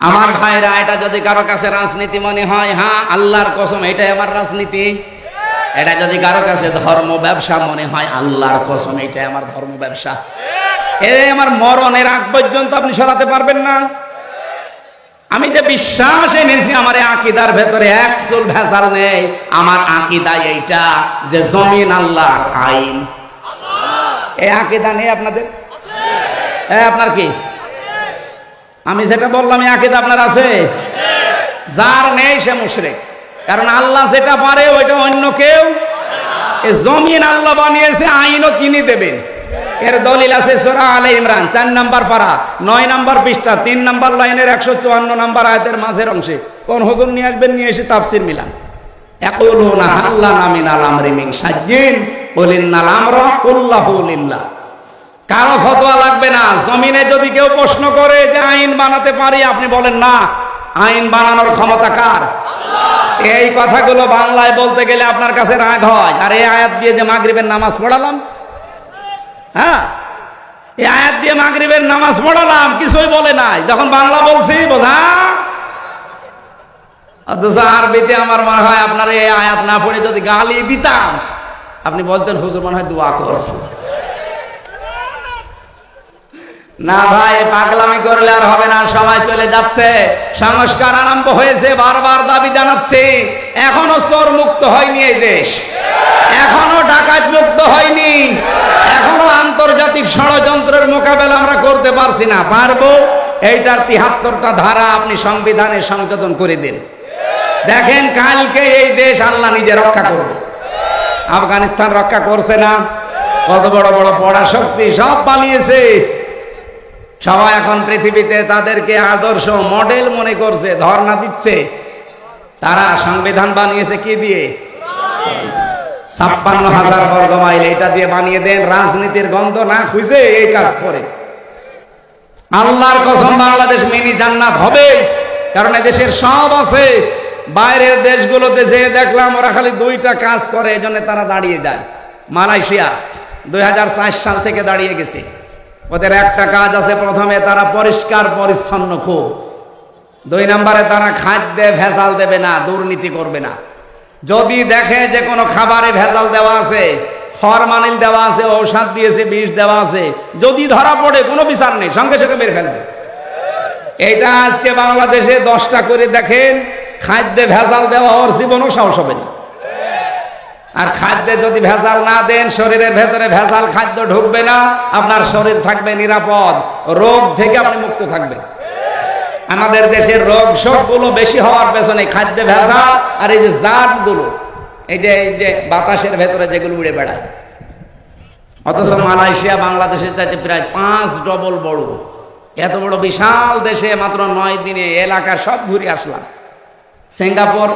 আমার ভাইরা, এটা যদি কারো কাছে রাজনীতি মনে হয়, হ্যাঁ আল্লাহর কসম এটাই আমার রাজনীতি। এটা যদি কারো কাছে ধর্ম ব্যবসা মনে হয়, আল্লাহর কসম এটাই আমার ধর্ম ব্যবসা। এই আমার মরণের আগ পর্যন্ত আপনি সরাতে পারবেন না। আমি যে বিশ্বাস এনেছি, আমার আকীদার ভেতরে এক চুল ভেজাল নেই। আমার আকীদা এইটা যে জমিন আল্লাহর, আইন। এই আকীদা নেই আপনাদের? আপনার কি? আমি যেটা বললাম এই আকীদা আপনার আছে? যার নেই সে মুশরিক। কারণ আল্লাহ যেটা পারে ওইটা অন্য কেউ। এই জমিন আল্লাহ বানিয়েছে, আইনও তিনি দেবেন। এর দলিল আছে সূরা আলে ইমরান 4 নম্বর পারা 9 নম্বর পৃষ্ঠা 3 নম্বর লাইনের 154 নম্বর আয়াতের মাঝের অংশে। কোন হুজুর নিয়ে আসবেন, নিয়ে এসে তাফসীর মিলান। ইয়াকুলুনা হাল্লানা মিনাল আমরি মিন শাইইন কুল ইন্নাল আমরা কুল্লাহু লিল্লাহ। কারো ফতোয়া লাগবে না। জমিনে যদি কেউ প্রশ্ন করে যে আইন বানাতে পারি, আপনি বলেন না, আইন বানানোর ক্ষমতা কার? এই কথাগুলো বাংলায় বলতে গেলে আপনার কাছে রাগ হয়। আর এই আয়াত দিয়ে যে মাগরিবের নামাজ পড়ালাম, হ্যাঁ এই আয়াত দিয়ে মাগরিবের নামাজ পড়ালাম, কিছুই বলে নাই। যখন বাংলা বলছি বোঝা, অথচ আরবিতে আমার মনে হয় আপনার এই আয়াত না পড়ে যদি গালি দিতাম, আপনি বলতেন হুজুর মনে হয় দোয়া করছে। না ভাই, পাগলামি করলে আর হবে না, সময় চলে যাচ্ছে। সংস্কার আরম্ভ হয়েছে, বারবার দাবি জানাচ্ছি। এখনো চোর মুক্ত হয়নি এই দেশ, এখনো ডাকাত মুক্ত হয়নি, এখনো আন্তর্জাতিক ষড়যন্ত্রের মোকাবেলা আমরা করতে পারছি না। পারবো। এইটার ৭৩টা ধারা আপনি সংবিধানে সংশোধন করে দিন, দেখেন কালকে এই দেশ আল্লাহ নিজে রক্ষা করবে। আফগানিস্তান রক্ষা করছে না? কত বড় বড় পরাশক্তি সব পালিয়েছে। সবাই এখন পৃথিবীতে তাদেরকে আদর্শ মডেল মনে করছে, ধর্ণা দিচ্ছে। তারা সংবিধান বানিয়েছে কি দিয়ে? ৫৬,০০০ বর্গ মাইল। এটা দিয়ে বানিয়ে দেন, রাজনীতির গন্ধ না খুঁজে এই কাজ করে। আল্লাহর কসম, বাংলাদেশ মিনি জান্নাত হবে, কারণ এদেশের সব আছে। বাইরের দেশগুলোতে যে দেখলাম ওরা খালি দুইটা কাজ করে, এজন্য তারা দাঁড়িয়ে যায়। মালয়েশিয়া ২০০৪ সাল থেকে দাঁড়িয়ে গেছে। ওদের একটা কাজ আছে, প্রথমে তারা পরিষ্কার পরিচ্ছন্ন খুব, ২ নম্বরে তারা খাদ্যে ভেজাল দেবে না, দুর্নীতি করবে না। যদি দেখে যে কোনো খাবারে ভেজাল দেওয়া আছে, ফরমালিন দেওয়া আছে, ঔষধ দিয়েছে, বিষ দেওয়া আছে, যদি ধরা পড়ে কোনো বিচার নেই, সঙ্গে সঙ্গে মেরে ফেলবে। এটা আজকে বাংলাদেশে 10টা করে দেখেন, খাদ্যে ভেজাল দেওয়া ওর জীবনও সাহস হবে না। আর খাদ্যে যদি ভেজাল না দেন, শরীরের ভেতরে ভেজাল খাদ্য ঢুকবে না, আপনার শরীর থাকবে নিরাপদ, রোগ থেকে আপনি মুক্ত থাকবেন। আমাদের দেশের রোগ সবগুলো বেশি হওয়ার পেছনে খাদ্যে ভেজাল আর এই যে জাতগুলো, এই যে বাতাসের ভেতরে যেগুলো উড়ে বেড়ায়। অথচ মালয়েশিয়া বাংলাদেশের চাইতে প্রায় 5 ডবল বড়। এত বড় বিশাল দেশে মাত্র 9 দিনে এলাকা সব ঘুরে আসলাম। সিঙ্গাপুর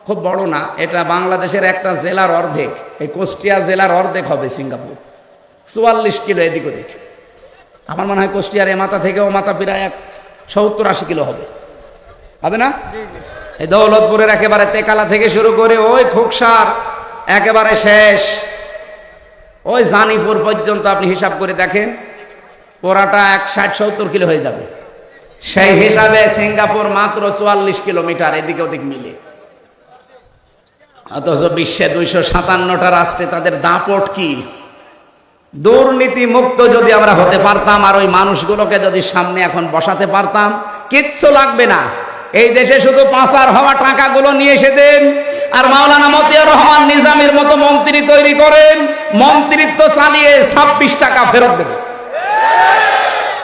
খুব বড় না, এটা বাংলাদেশের একটা জেলার অর্ধেক। এই কুষ্টিয়া জেলার অর্ধেক হবে সিঙ্গাপুর, 44 কিলো এদিক ওদিক। আমার মনে হয় কুষ্টিয়ার এ মাথা থেকে ও মাথা প্রায় 70-80 কিলো হবে না? এই দৌলতপুরের একেবারে তেকালা থেকে শুরু করে ওই খোকসার একেবারে শেষ ওই জানিপুর পর্যন্ত আপনি হিসাব করে দেখেন, পুরাটা 60-70 কিলো হয়ে যাবে। সেই হিসাবে সিঙ্গাপুর মাত্র 44 কিলোমিটার এদিকে ওদিক মিলে। অথচ বিশ্বে 257টা রাষ্ট্রে তাদের দাপট কি! দুর্নীতি মুক্ত যদি আমরা হতে পারতাম, আর ওই মানুষগুলোকে যদি সামনে এখন বসাতে পারতাম, কিচ্ছু লাগবে না। এই দেশে শুধু পাচার হওয়া টাকাগুলো নিয়ে এসে দেন, আর মাওলানা মতিয়ার রহমান নিজামীর মতো মন্ত্রী তৈরি করেন, মন্ত্রিত্ব চালিয়ে 26 টাকা ফেরত দেবে।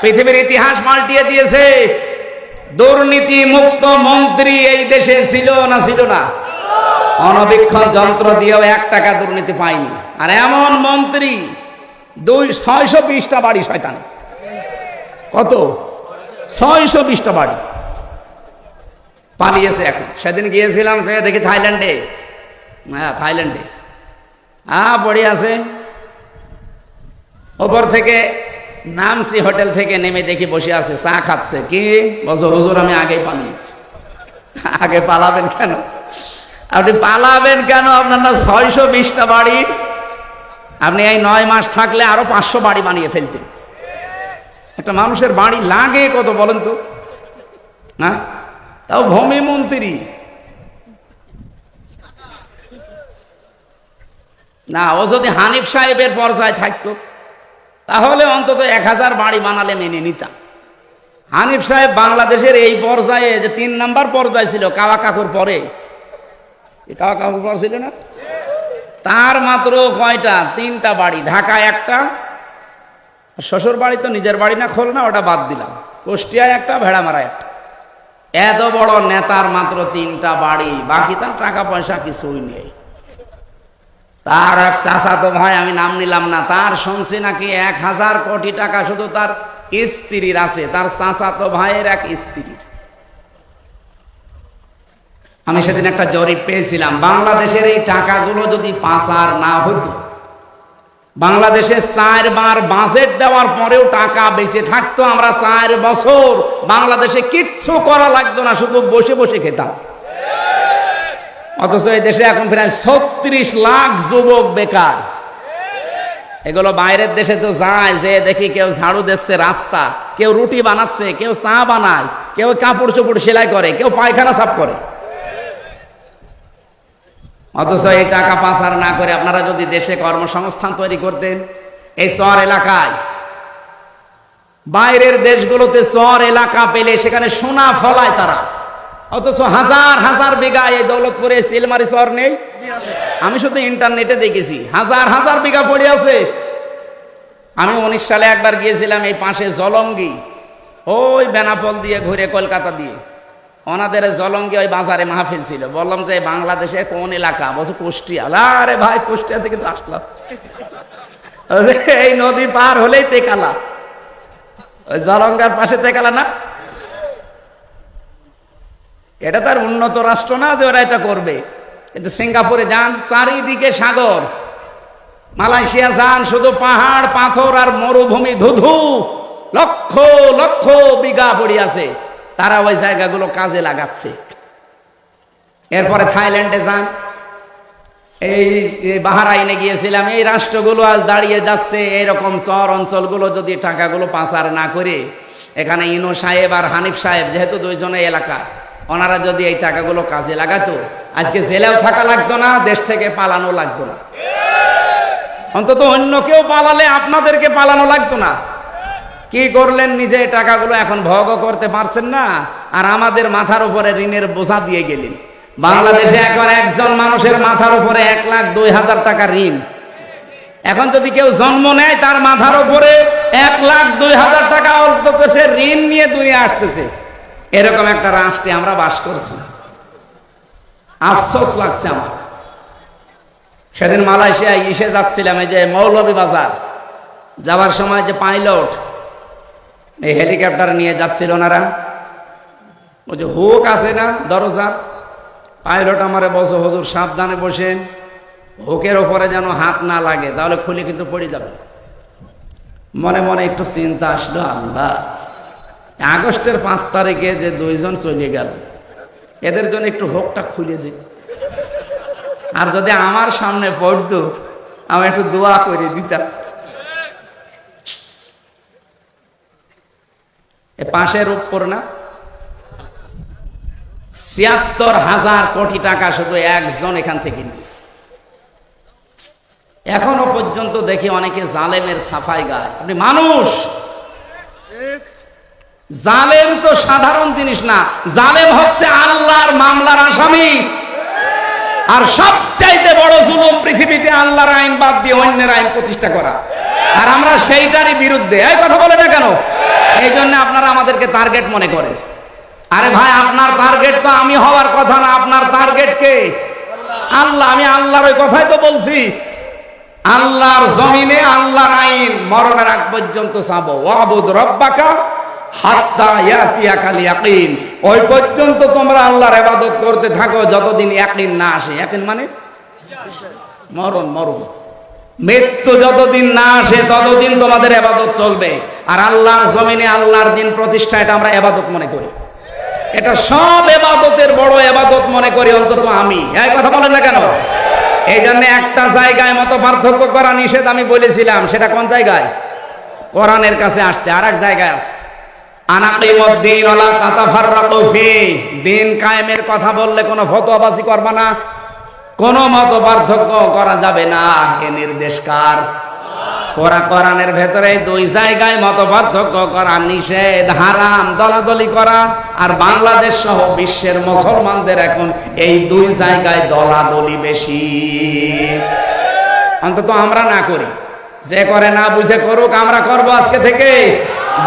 পৃথিবীর ইতিহাস পাল্টিয়ে দিয়েছে। দুর্নীতি মুক্ত মন্ত্রী এই দেশে ছিল না? ছিল না? অনবীক্ষণ যন্ত্র দিয়েও 1 টাকা দুর্নীতি পায়নি। আর এমন মন্ত্রী 620টা বাড়ি শয়তান। কত? 620টা বাড়ি পালিয়েছে এখন। সেদিন গিয়েছিলাম, দেখি থাইল্যান্ডে। হ্যাঁ, থাইল্যান্ডে পড়ে আছে। ওপর থেকে নামছি, হোটেল থেকে নেমে দেখি বসে আছে, চা খাচ্ছে। কি বলছো? হুজুর আমি আগেই পালিয়েছি। আগে পালাবেন কেন? আপনি পালাবেন কেন? আপনার না 620টা বাড়ি। আপনি এই 9 মাস থাকলে আরো 500 বাড়ি বানিয়ে ফেলতেন। একটা মানুষের বাড়ি লাগে কত বলেন তো? না, তাও ভূমি মন্ত্রী না। ও যদি হানিফ সাহেবের পর্যায়ে থাকতো তাহলে অন্তত 1000 বাড়ি বানালে মেনে নিতাম। হানিফ সাহেব বাংলাদেশের এই পর্যায়ে, যে 3 নাম্বার পর্যায়ে ছিল কাওয়া কাকুর পরে, কাওয়া কাকুর পর ছিল না, তার মাত্র কয়টা? 3টা বাড়ি। ঢাকা 1টা, শ্বশুর বাড়ি তো নিজের বাড়ি না, খোল না, ওটা বাদ দিলাম। কুষ্টিয়ায় 1টা, ভেড়ামারা 1টা। এত বড় নেতার মাত্র 3টা বাড়ি, বাকি তার টাকা পয়সা কিছুই নেই। তার এক চাচাতো ভাই, আমি নাম নিলাম না, তার শুনছি নাকি 1000 কোটি টাকা শুধু তার স্ত্রীর আছে, তার চাচাতো ভাইয়ের এক স্ত্রীর। আমি সেদিন একটা জরিপ পেয়েছিলাম, বাংলাদেশের এই টাকাগুলো যদি পাচার না হতো, বাংলাদেশে 4 বার বাজেট দেওয়ার পরেও টাকা বেঁচে থাকতো, আমরা 4 বছর বাংলাদেশে কিচ্ছু করা লাগতো না, শুধু বসে বসে খেতাম। অথচ এই দেশে এখন প্রায় 36 লাখ যুবক বেকার। এগুলো বাইরের দেশে তো যায়, যে দেখি কেউ ঝাড়ু দিচ্ছে রাস্তা, কেউ রুটি বানাচ্ছে, কেউ চা বানায়, কেউ কাপড় চোপড় সেলাই করে, কেউ পায়খানা সাফ করে। অথচ এই টাকা পাচার না করে আপনারা যদি দেশে কর্মসংস্থান তৈরি করতেন, এই শহর এলাকায়, বাইরের দেশগুলোতে শহর এলাকা পেলে সেখানে সোনা ফলায় তারা, অথচ হাজার হাজার বিঘা এই দৌলতপুরে সিলমারি শহর নেই। আমি শুধু ইন্টারনেটে দেখেছি হাজার হাজার বিঘা পড়ে আছে। আমি 19 সালে একবার গিয়েছিলাম এই পাশে জলঙ্গি, ওই বেনাপোল দিয়ে ঘুরে কলকাতা দিয়ে, ওনাদের জলঙ্গি ওই বাজারে মাহফিল ছিল। বললাম যে বাংলাদেশে কোন এলাকা? বলছে কুষ্টিয়া। আরে ভাই, কুষ্টিয়া থেকে তো আসলাম, এই নদী পার হলেই তেকালা, ওই জলঙ্গার পাশে তেকালা না। এটা তার উন্নত রাষ্ট্র না যে ওরা এটা করবে। কিন্তু সিঙ্গাপুরে যান, চারিদিকে সাগর। মালয়েশিয়া যান, শুধু পাহাড় পাথর আর মরুভূমি, ধুধু, লক্ষ লক্ষ বিঘা পড়ে আছে। তারা ওই জায়গাগুলো কাজে লাগাচ্ছে। এরপরে থাইল্যান্ডে যান, এই বাহরাইনে গিয়েছিলাম। এই রাষ্ট্রগুলো আজ দাঁড়িয়ে যাচ্ছে। এইরকম চর অঞ্চলগুলো যদি টাকাগুলো পাচার না করে, এখানে ইনো সাহেব আর হানিফ সাহেব যেহেতু দুইজনে এলাকা, ওনারা যদি এই টাকাগুলো কাজে লাগাতো, আজকে জেলেও থাকা লাগতো না, দেশ থেকে পালানো লাগতো না। অন্তত অন্য কেউ পালালে আপনাদেরকে পালানো লাগতো না। কি করলেন? নিজে টাকাগুলো এখন ভোগ করতে পারছেন না, আর আমাদের মাথার উপরে ঋণের বোঝা দিয়ে গেলেন। বাংলাদেশে এখন একজন মানুষের মাথার উপরে 1,02,000 টাকা ঋণ। এখন যদি কেউ জন্ম নেয়, তার মাথার উপরে 1,02,000 টাকা অন্তত সে ঋণ নিয়ে দুনিয়া আসতেছে। এরকম একটা রাষ্ট্রে আমরা বাস করছি। আফসোস লাগছে আমার। সেদিন মালয়েশিয়ায় এসে যাচ্ছিলাম, এই যে মৌলভীবাজার যাওয়ার সময় যে পাইলট এই হেলিকপ্টার নিয়ে যাচ্ছিল ওনারা, ওই যে হুক আছে না দরজা, পাইলট আমারে বলছে, হুজুর সাবধানে বসেন, হুকের ওপরে যেন হাত না লাগে, তাহলে খুলে কিন্তু পড়ে যাবে। মনে মনে একটু চিন্তা আসলো, আল্লাহ, আগস্টের 5 তারিখে যে 2 জন চলে গেল, এদের জন্য একটু হুকটা খুলেছে। আর যদি আমার সামনে পড়তো, আমি একটু দোয়া করে দিতাম। পাশের উপর না ৭৬,০০০ কোটি টাকা শুধু একজন এখান থেকে নিয়েছে। এখনো পর্যন্ত দেখি অনেকে জালেমের সাফাই গায়। আপনি মানুষ, জালেম তো সাধারণ জিনিস না, জালেম হচ্ছে আল্লাহর মামলার আসামি। আর সবচাইতে বড় জুলুম পৃথিবীতে আল্লাহর আইন বাদ দিয়ে অন্যের আইন প্রতিষ্ঠা করা। আর আমরা সেইটারই বিরুদ্ধে। এই কথা বলে না কেন? এই জন্য আপনারা আমাদেরকে টার্গেট মনে করেন। আরে ভাই, আপনার টার্গেট তো আমি হওয়ার কথা না, আপনার টার্গেট কে? আল্লাহ। আমি আল্লাহর ওই কথাই তো বলছি, আল্লাহর জমিনে আল্লাহর আইন মরণের আগ পর্যন্ত চাবো। ওয়াবুদ রব্বাকা হাত্তা ইয়াতিয়াকাল ইয়াকিন। ওই পর্যন্ত তোমরা আল্লাহর ইবাদত করতে থাকো যতদিন ইয়াকিন না আসে। ইয়াকিন মানে মরণ, মরণ, মৃত্যু যতদিন না আসে ততদিন তোমাদের ইবাদত চলবে। আর আল্লাহর জমিনে আল্লাহর দিন প্রতিষ্ঠা, এটা আমরা ইবাদত মনে করি। এটা সব ইবাদতের বড় ইবাদত মনে করি, অন্তত আমি। এই কথা বলেন না কেন? এই জন্য একটা জায়গায় মত পার্থক্য করা নিষেধ আমি বলেছিলাম। সেটা কোন জায়গায়? কোরআনের কাছে আসতে। আর এক জায়গায় আছে আনাকিমুদ্দিন ওয়ালা তাতাফাররাকু ফি। দিন কায়েমের কথা বললে কোনো ফতোয়াবাজি করবা না, কোনো মত পার্থক্য করা যাবে না। এ নির্দেশ কার? কোরআনের ভেতরে 2 জায়গায় মত পার্থক্য করা নিষেধ, হারাম, দলাদলি করা। আর বাংলাদেশ সহ বিশ্বের মুসলমানদের এখন এই 2 জায়গায় দলাদলি বেশি। অন্তত আমরা না করি, যে করে না বুঝে করুক, আমরা করব আজকে থেকে।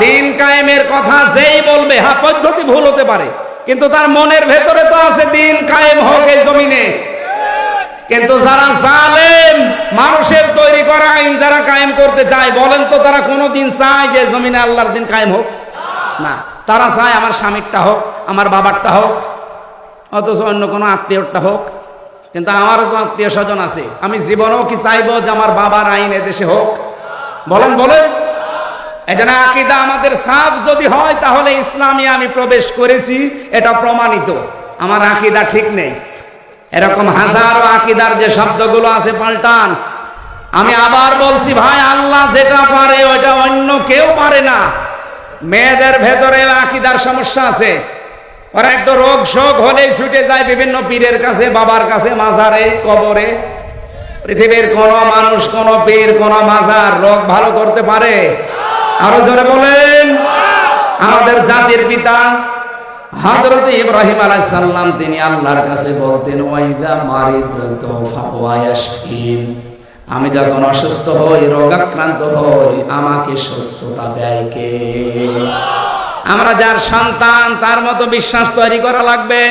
দিন কায়েমের কথা যেই বলবে, হ্যাঁ পদ্ধতি ভুল হতে পারে, কিন্তু তার মনের ভেতরে তো আছে দিন কায়েম হোক এই জমিনে। কিন্তু যারা জালেম, মানুষের তৈরি করা আইন যারা কায়েম করতে চায়, বলেন তো তারা কোনোদিন চায় যে জমিনে আল্লাহর দিন কায়েম হোক? না, তারা চায় আমার স্বামীরটা হোক, আমার বাবারটা হোক, অথচ অন্য কোনো আত্মীয়টা হোক। কিন্তু আমারও তো আত্মীয় স্বজন আছে, আমি জীবনেও কি চাইবো যে আমার বাবার আইন এদেশে হোক? বলেন বলেন। এটা না, আকীদা আমাদের সাফ যদি হয় তাহলে ইসলামে আমি প্রবেশ করেছি, এটা প্রমাণিত। আমার আকীদা ঠিক নেই, এরকম হাজারো আকীদার যে শব্দগুলো আছে পাল্টান। আমি আবার বলছি ভাই, আল্লাহ যেটা পারে ওইটা অন্য কেউ পারে না। মেয়েদের ভেতরে আকীদার সমস্যা আছে, ওরা একটু রোগ শোক হলেই ছুটে যায় বিভিন্ন পীরের কাছে, বাবার কাছে, মাজারে, কবরে। পৃথিবীর কোন মানুষ, কোন পীর, কোন মাজার রোগ ভালো করতে পারে? আরো জোরে বলেন। আমাদের জাতির পিতা হযরত ইব্রাহিম আলাইহিস সালাম, তিনি আল্লাহর কাছে বলতেন, ওয়াইদা মারিদতু ফাহুয়া ইয়াশফিন, আমি যখন অসুস্থ হই, রোগাক্রান্ত হই, আমাকে সুস্থতা দেয় কে? আমরা যার সন্তান, তার মতো বিশ্বাস তৈরি করা লাগবে।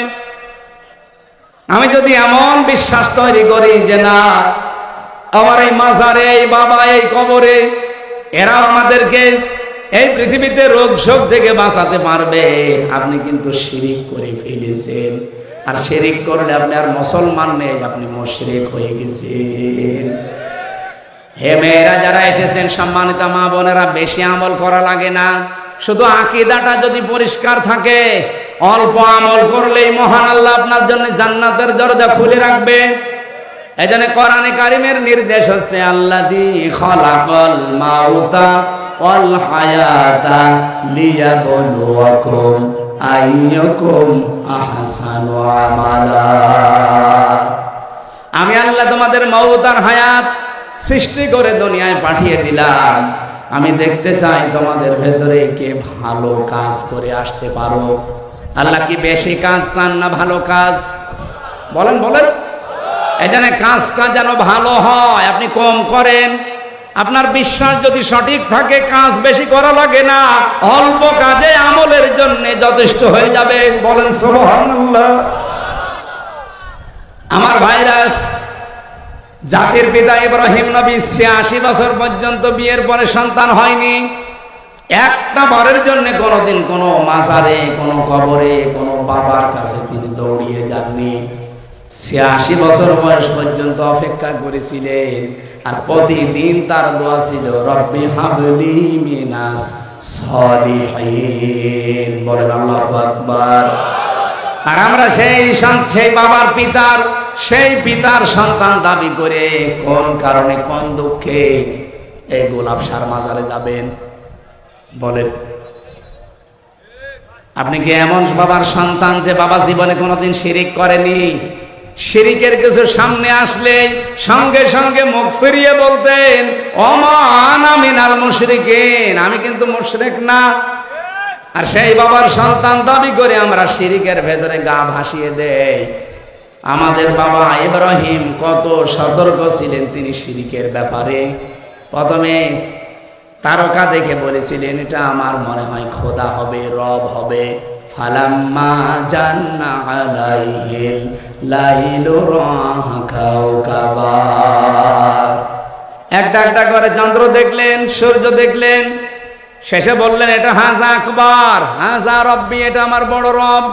আমি যদি এমন বিশ্বাস তৈরি করি যে না, আমার এই মাজারে, এই বাবা, এই কবরে, এরা আমাদেরকে এই পৃথিবীতে রোগ শোক থেকে বাঁচাতে পারবে, আপনি কিন্তু শিরিক করে ফেলেছেন। আর শিরিক করলে আপনি আর মুসলমান নেই, আপনি মুশরিক হয়ে গেছেন। হে মেয়েরা যারা এসেছেন, সম্মানিত মা বোনেরা, বেশি আমল করা লাগে না। শুধু আকীদাটা যদি পরিষ্কার থাকে, অল্প আমল করলেই মহান আল্লাহ আপনার জন্য জান্নাতের দরজা খুলে রাখবে। এজন্য কোরআনে কারীমের নির্দেশ হচ্ছে, আল্লাযী খালাকাল মাউতা ওয়াল হায়াতা লিয়াবলুয়াকুম আইয়ুকুম আহসানু আমালা। আমি আল্লাহ তোমাদের মওত আর হায়াত সৃষ্টি করে দুনিয়ায় পাঠিয়ে দিলাম, আমি দেখতে চাই তোমাদের ভেতরে কে ভালো কাজ করে আসতে পারো। আল্লাহ কি বেশি কাজ চান না ভালো কাজ? বলেন বলেন। এখানে কাজটা যেন ভালো হয়, আপনি কম করেন। আপনার বিশ্বাস যদি সঠিক থাকে, কাজ বেশি করা লাগে না, অল্প কাজে আমলের জন্য যথেষ্ট হয়ে যাবে। বলেন সুবহানাল্লাহ। আমার ভাইরা, জাতির পিতা ইব্রাহিম নবী ৮৬ বছর পর্যন্ত বিয়ের পরে সন্তান হয়নি। একটা বারের জন্য কোনোদিন কোনো মাজারে, কোনো কবরে, কোনো বাবার কাছে তিনি দৌড়িয়ে যাননি। ৮৬ বছর বয়স পর্যন্ত অপেক্ষা করেছিলেন। আর প্রতিদিন তার দোয়া ছিল, রব্বি হাবলি মিনাস সলিহিন। বলেন আল্লাহু আকবার। আর আমরা সেই বাবার পিতার, সেই পিতার সন্তান দাবি করে কোন কারণে, কোন দুঃখে এই গোলাপ সার মাজারে যাবেন? বলেন। আপনি কি এমন বাবার সন্তান যে বাবা জীবনে কোনোদিন শিরিক করেনি? শিরিকের কিছু সামনে আসলে সঙ্গে সঙ্গে মুখ ফিরিয়ে বলতেন, ওমা আনা মিনাল মুশরিকিন, আমি কিন্তু মুশরিক না। আর সেই বাবার সন্তান দাবি করে আমরা শিরিকের ভেতরে গা ভাসিয়ে দেই। আমাদের বাবা ইব্রাহিম কত সতর্ক ছিলেন তিনি শিরিকের ব্যাপারে। প্রথমে তারকা দেখে বলেছিলেন, এটা আমার মনে হয় খোদা হবে, রব হবে। ফালাম্মা জান্না আলাইহিল লাইলু রাহা কাওকাবা, একটা একটা করে চন্দ্র দেখলেন, সূর্য দেখলেন, শেষে বললেন, এটা হাজা আকবার, হাজা রব্বি, এটা আমার বড় রব।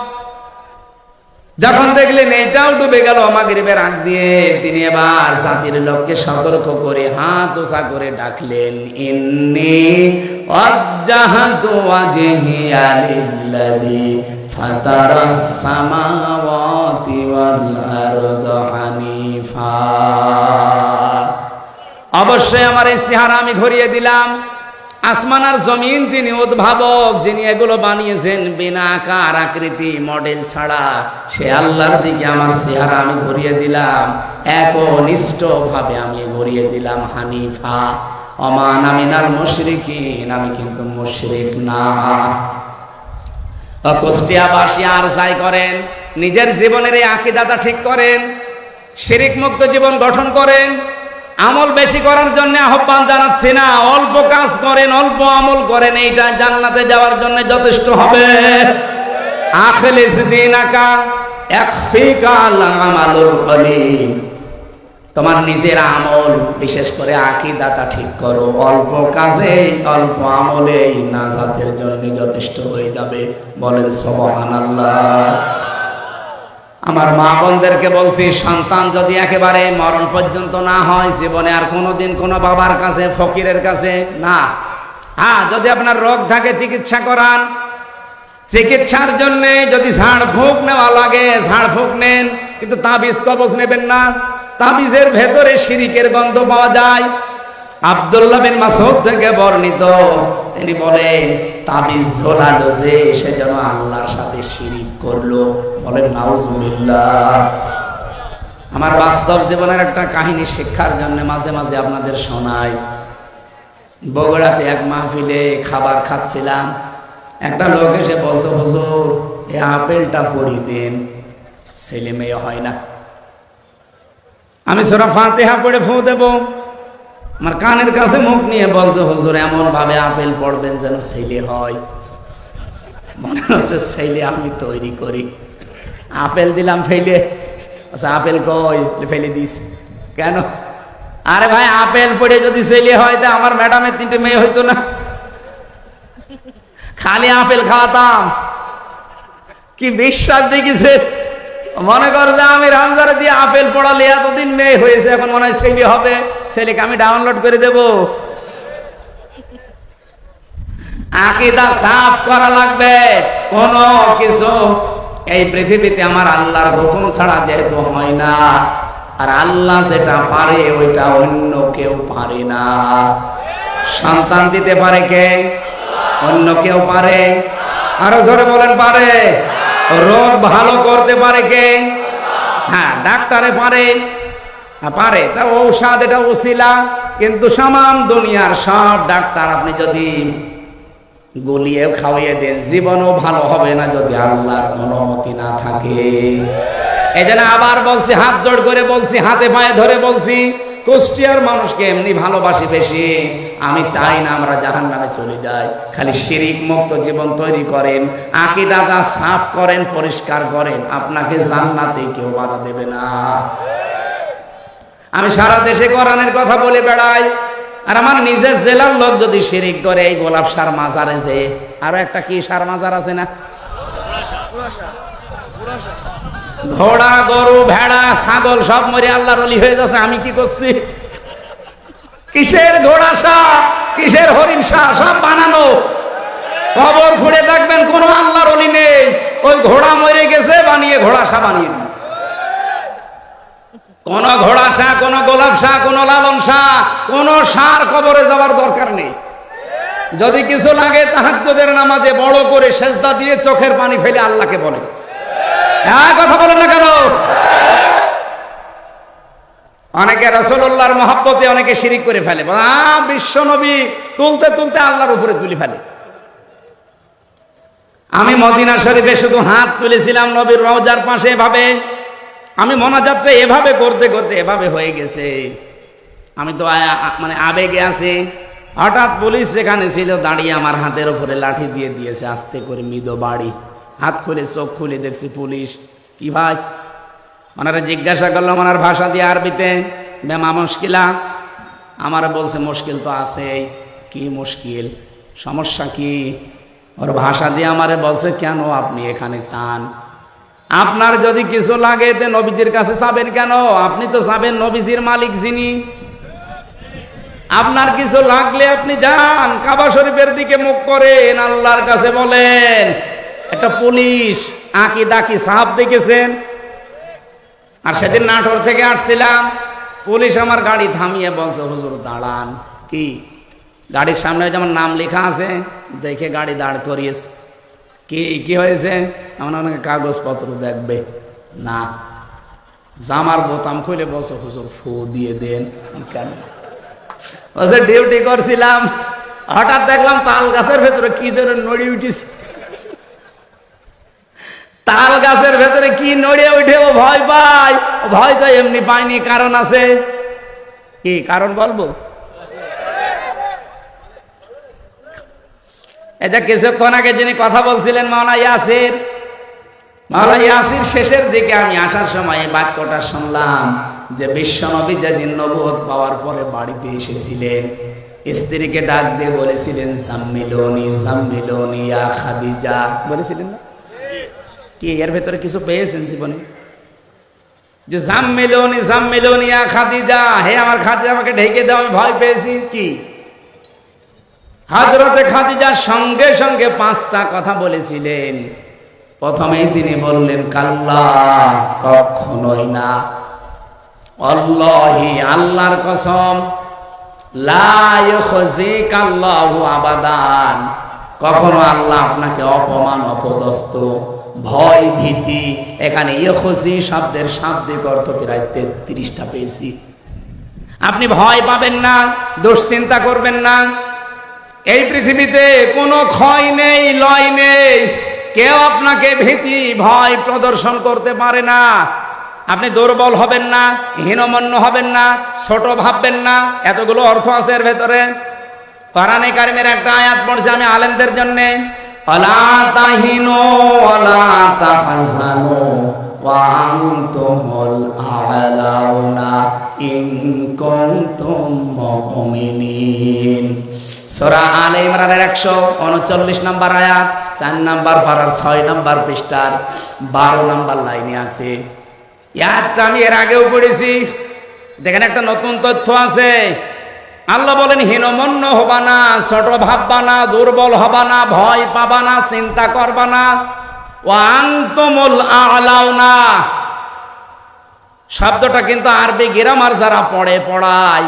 যখন দেখলেন এটাও ডুবে গেল মাগরিবের আগ দিয়ে, তিনি এবার জাতির লোককে সতর্ক করে হাত উঁচা করে ডাকলেন, ইন্নী ওয়াজ্জাহতু ওয়াজহিয়া লিল্লাযী ফাতারাস সামাওয়াতি ওয়াল আরদা হানিফা। অবশ্যই আমার এই চেহারা আমি ঘুরিয়ে দিলাম। আসমান আর জমিন যিনি উদ্ভাবক, যিনি এগুলো বানিয়েছেন বিনা আকার আকৃতি মডেল ছাড়া, সে আল্লাহর দিকে আমার চেহারা আমি ঘুরিয়ে দিলাম, একনিষ্ঠ ভাবে আমি ঘুরিয়ে দিলাম। হানিফা, ওমা আনা মিনাল মুশরিকিন, আমি কিন্তু মুশরিক না। কুষ্টিয়াবাসী আর যাই করেন, নিজের জীবনের এই আকীদাটা ঠিক করেন, শিরিক মুক্ত জীবন গঠন করেন। আমল বেশি করার জন্য আহ্বান জানাচ্ছি না, অল্প কাজ করেন, অল্প আমল করেন, এইটা জান্নাতে যাওয়ার জন্য যথেষ্ট হবে। আখলিস দীনাকা ইয়াকফিকাল আমালুল কলিল, তোমার নিজের আমল, বিশেষ করে আকীদাটা ঠিক করো। অল্প কাজে, অল্প আমলে নাজাতের জন্য যথেষ্ট হয়ে যাবে। বলেন সুবহানাল্লাহ। আমার মা বোনদেরকে বলছি, সন্তান যদি একেবারে মরণ পর্যন্ত না হয়, জীবনে আর কোনোদিন কোনো বাবার কাছে, ফকিরের কাছে না। হ্যাঁ, যদি আপনার রোগ থাকে চিকিৎসা করান, চিকিৎসার জন্য যদি ঝাড়ফুঁক নেওয়া লাগে ঝাড়ফুঁক নেন, কিন্তু তাবিজ কবজ নেবেন না। তাবিজের ভেতরে শিরিকের গন্ধ পাওয়া যায়। আব্দুল্লাহ বিন মাসউদ থেকে বর্ণিত, তিনি বলেন তাবিজ ঝোলালো যে সে যেন আল্লাহর সাথে শিরিক করলো। বলেন নাউজুবিল্লাহ। আমার বাস্তব জীবনের একটা কাহিনী শিক্ষার জন্য মাঝে মাঝে আপনাদের শোনাই। বগুড়াতে এক মাহফিলে খাবার খাচ্ছিলাম, একটা লোক এসে বলছে, হুজুর এই আপেলটা পড়ি দেন, ছেলে মেয়ে হয় না। আমি সূরা ফাতিহা পড়ে ফু দেব, আমার কানের কাছে মুখ নিয়ে বলছে, হুজুর এমন ভাবে আপেল পড়বেন যেন ছেলে হয়। মনে হচ্ছে ছেলে আমি তৈরি করি। আপেল দিলাম ফেলে, আচ্ছা আপেল কই, ফেলে দিস কেন? আরে ভাই আপেল পড়ে যদি ছেলে হয় তা আমার ম্যাডামের 3টে মেয়ে হইতো না? খালি আপেল খাওয়াতাম। কি বিশ্বাস দেখিছে, মনে কর যে আমি রামজারে দিয়ে আপেল পড়ালে এতদিন মেয়ে হয়েছে, এখন মনে হয় ছেলে হবে, ছেলেকে আমি ডাউনলোড করে দেব। আকীদা সাফ করা লাগবে। কোন কিছু এই পৃথিবীতে আমার আল্লাহর হুকুম ছাড়া যেহেতু হয় না, আর আল্লাহ যেটা পারে ওইটা অন্য কেউ পারে না। সন্তান দিতে পারে কে? অন্য কেউ পারে? আরো জোরে বলেন পারে। রোগ ভালো করতে পারে কে? হ্যাঁ, ডাক্তারে পারে, পারে। তা ঔষধ এটা ওসিলা, কিন্তু সামাম দুনিয়ার সব ডাক্তার আপনি যদি গলিয়ে খাওয়িয়ে দেন, জীবনও ভালো হবে না যদি আল্লাহর অনুমতি না থাকে। এই জন্য আবার বলছি, হাত জোড় করে বলছি, হাতে পায়ে ধরে বলছি, কুষ্টিয়ার মানুষকে এমনি ভালোবাসি বেশি। আমি চাই না আমরা জাহান্নামে চলে যাই। খালি শিরিক মুক্ত জীবন তৈরি করেন, আকীদাটা সাফ করেন, পরিষ্কার করেন, আপনাকে জান্নাতে কেউ বাধা দেবে না। আমি সারা দেশে কোরআনের কথা বলে বেড়াই, আর আমার নিজের জেলার লোক যদি শিরিক করে, এই গোলাপ সার মাজারে যে আরো একটা কি সার মাজার আছে না, ঘোড়া গরু ভেড়া ছাগল সব মরে আল্লাহর ওলি হয়ে যাচ্ছে, আমি কি করছি? কিসের ঘোড়া শাহ, কিসের হরিণ শাহ, সব বানানো। কবর খুঁড়ে দেখবেন কোন আল্লাহর ওলি নেই, ওই ঘোড়া মরে গেছে বানিয়ে ঘোড়া শাহ বানিয়ে দিয়েছে। কোন ঘোড়া শাহ, কোন গোলাপ শাহ, কোন লালন শাহ, কোন শাহর কবরে যাওয়ার দরকার নেই। যদি কিছু লাগে তাহাজ্জুদের নামাজে বড় করে সেজদা দিয়ে চোখের পানি ফেলে আল্লাহকে বলে। হ্যাঁ, কথা বলেন না কেন? অনেকে রাসূলুল্লাহর মহব্বতে অনেকে শিরিক করে ফেলে, বিশ্ব নবী তুলতে তুলতে আল্লাহর উপরে তুলে ফেলে। আমি মদিনা শরীফে শুধু হাত তুলেছিলাম নবীর রওজার পাশে, এভাবে আমি মোনাজাতটা এভাবে করতে করতে এভাবে হয়ে গেছে। আমি তো মানে আবেগে আছি। হঠাৎ পুলিশ সেখানে ছিল দাঁড়িয়ে, আমার হাতের উপরে লাঠি দিয়ে দিয়েছে, আস্তে করে মৃদু বাড়ি। হাত খুলে চোখ খুলে দেখছি পুলিশ। কি ভাই? ওনারা জিজ্ঞাসা করলো ওনার ভাষা দিয়ে আরবিতে, বেমা মুশকিলা। আমার বলছে মুশকিল তো আছে। কি মুশকিল, সমস্যা কি? ওর ভাষা দিয়ে আমারে বলছে, কেন আপনি এখানে চান? আপনার যদি কিছু লাগে তে নবীজির কাছে চাবেন কেন? আপনি তো চাবেন নবীজির মালিক যিনি। আপনার কিছু লাগলে আপনি যান, কাবা শরীফের দিকে মুখ করেন, আল্লাহর কাছে বলেন। একটা পুলিশ আকীদা কি সাহাব দেখেছেন? আর সেদিন নাটোর থেকে আসছিলাম, পুলিশ আমার গাড়ি থামিয়ে বলছে, হুজুর দাঁড়ান। কি? গাড়ির সামনে যেমন নাম লেখা আছে, দেখে গাড়ি দাঁড় করিয়েছে। কি কি হয়েছে? এমন অনেক কাগজপত্র দেখবে না। জামার বোতাম খুলে বলছে, হুজুর ফু দিয়ে দেন। কেন? বলছে ডিউটি করছিলাম, হঠাৎ দেখলাম তাল গাছের ভেতরে কি যেন নড়ি উঠেছে। তাল গাছের ভেতরে কি নড়ে উঠে ও ভয় পায়। ভয় তো এমনি পায়নি, কারণ আছে। কি কারণ বলবো? এটা কিছুক্ষণ আগে যিনি কথা বলছিলেন মাওলানা ইয়াসির, মাওলানা ইয়াসির শেষের দিকে আমি আসার সময় এই বাক্যটা শুনলাম যে বিশ্বনবী যেদিন নবুয়ত পাওয়ার পরে বাড়িতে এসেছিলেন, স্ত্রীকে ডাক দিয়ে বলেছিলেন, সাম্মিলুনি সাম্মিলুনি ইয়া খাদিজা, বলেছিলেন না? কি এর ভেতরে কিছু পেয়েছেন জীবনে? যে সাম্মিলুনি সাম্মিলুনি ইয়া খাদিজা, হে আমার খাদিজা আমাকে ঢেকে দাও, আমি ভয় পেয়েছি। কি? হযরতে খাদিজার সঙ্গে সঙ্গে 5টা কথা বলেছিলেন। প্রথমেই তিনি বললেন, কাল্লা, কখনোই না, আল্লাহি, আল্লাহর কসম, লা ইউখজিকাল্লাহু আবাদান, কখনো আল্লাহ আপনাকে অপমান অপদস্থ ভয় ভীতি, এখানে ইউখজি শব্দের শাব্দিক অর্থ প্রায় 33টা পেয়েছি। আপনি ভয় পাবেন না, দুশ্চিন্তা করবেন না। এই পৃথিবীতে কোনো ক্ষয় নেই, লয় নেই, কেউ আপনাকে ভীতি ভয় প্রদর্শন করতে পারে না। আপনি দুর্বল হবেন না, হীনমন্য হবেন না, ছোট ভাববেন না। এতগুলো অর্থ আছে এর ভেতরে। কোরআনে কারিমের একটা আয়াত পড়ছে আমি আলেমদের জন্য, আলা তাহিনু ওয়ালা তাহজানু ওয়া আনতুমুল আ'লাউনা ইন কুনতুম মুমিনিন। সূরা আলে ইমরানের 139 নম্বর আয়াত, 4 নম্বর পারার 6 নম্বর পৃষ্ঠার 12 নম্বর লাইনে আছে। ইয়াতটা আমি এর আগেও পড়েছি। দেখেন একটা নতুন তথ্য আছে। আল্লাহ বলেন হীনমন্য হবা না, ছোট ভাববা না, দুর্বল হবা না, ভয় পাবা না, চিন্তা করবা না। ওয়া আনতুমুল আ'লাউনা শব্দটা কিন্তু আরবি গ্রামার যারা পড়ায়,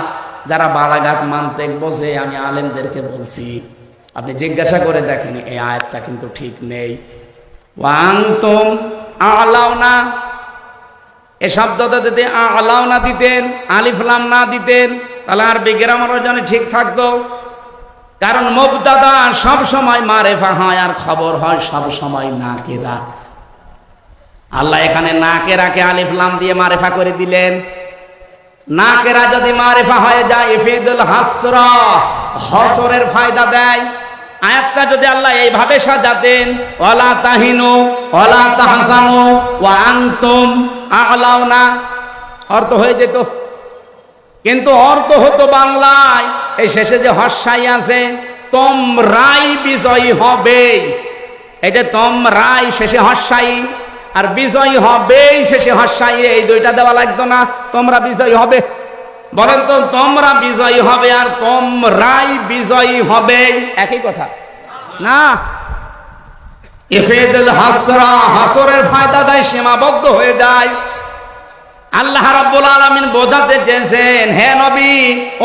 যারা বালাগাত মানতেক বোঝে, আমি আলেমদেরকে বলছি, আপনি জিজ্ঞাসা করে দেখেন এই আয়াতটা কিন্তু ঠিক নেই। ওয়া আনতুম আ'লাউনা, এই শব্দটা যদি আ'লাউনা দিতেন, আলিফ লাম না দিতেন, তাহলে আরবি গ্রামারও জানি ঠিক থাকতো। কারণ মুবতাদা সব সময় মারেফা হয় আর খবর হয় সব সময় নাকেরা। আল্লাহ এখানে নাকেরাকে আলিফ লাম দিয়ে মারেফা করে দিলেন। নাকেরা যদি মারেফা হয়ে যায় ইফিদুল হাসরা, হসরের ফায়দা দেয়। আয়াতটা যদি আল্লাহ এইভাবে সাজাতেন, ওয়ালা তাহিনু ওয়ালা তাহজানু ওয়া আনতুম আ'লাউনা, অর্থ হয়ে যেত। কিন্তু অর্থ হতো বাংলায় এই শেষে যে হর্ষাই আছে, তোমরাই বিজয়ী হবে। এই যে তোমরাই শেষে হর্ষাই আর বিজয়ী হবে শেষে হর্ষাই, এই দুইটা দেওয়া লাগতো না। তোমরা বিজয়ী হবে, বলেন তো তোমরা বিজয়ী হবে আর তোমরাই বিজয়ী হবে একই কথা না? ইফিদুল হাসরা, হাসরের ফায়দা দেয়, সীমাবদ্ধ হয়ে যায়। আল্লাহ রাব্বুল আলামিন বোঝাতে চেয়েছেন, হে নবী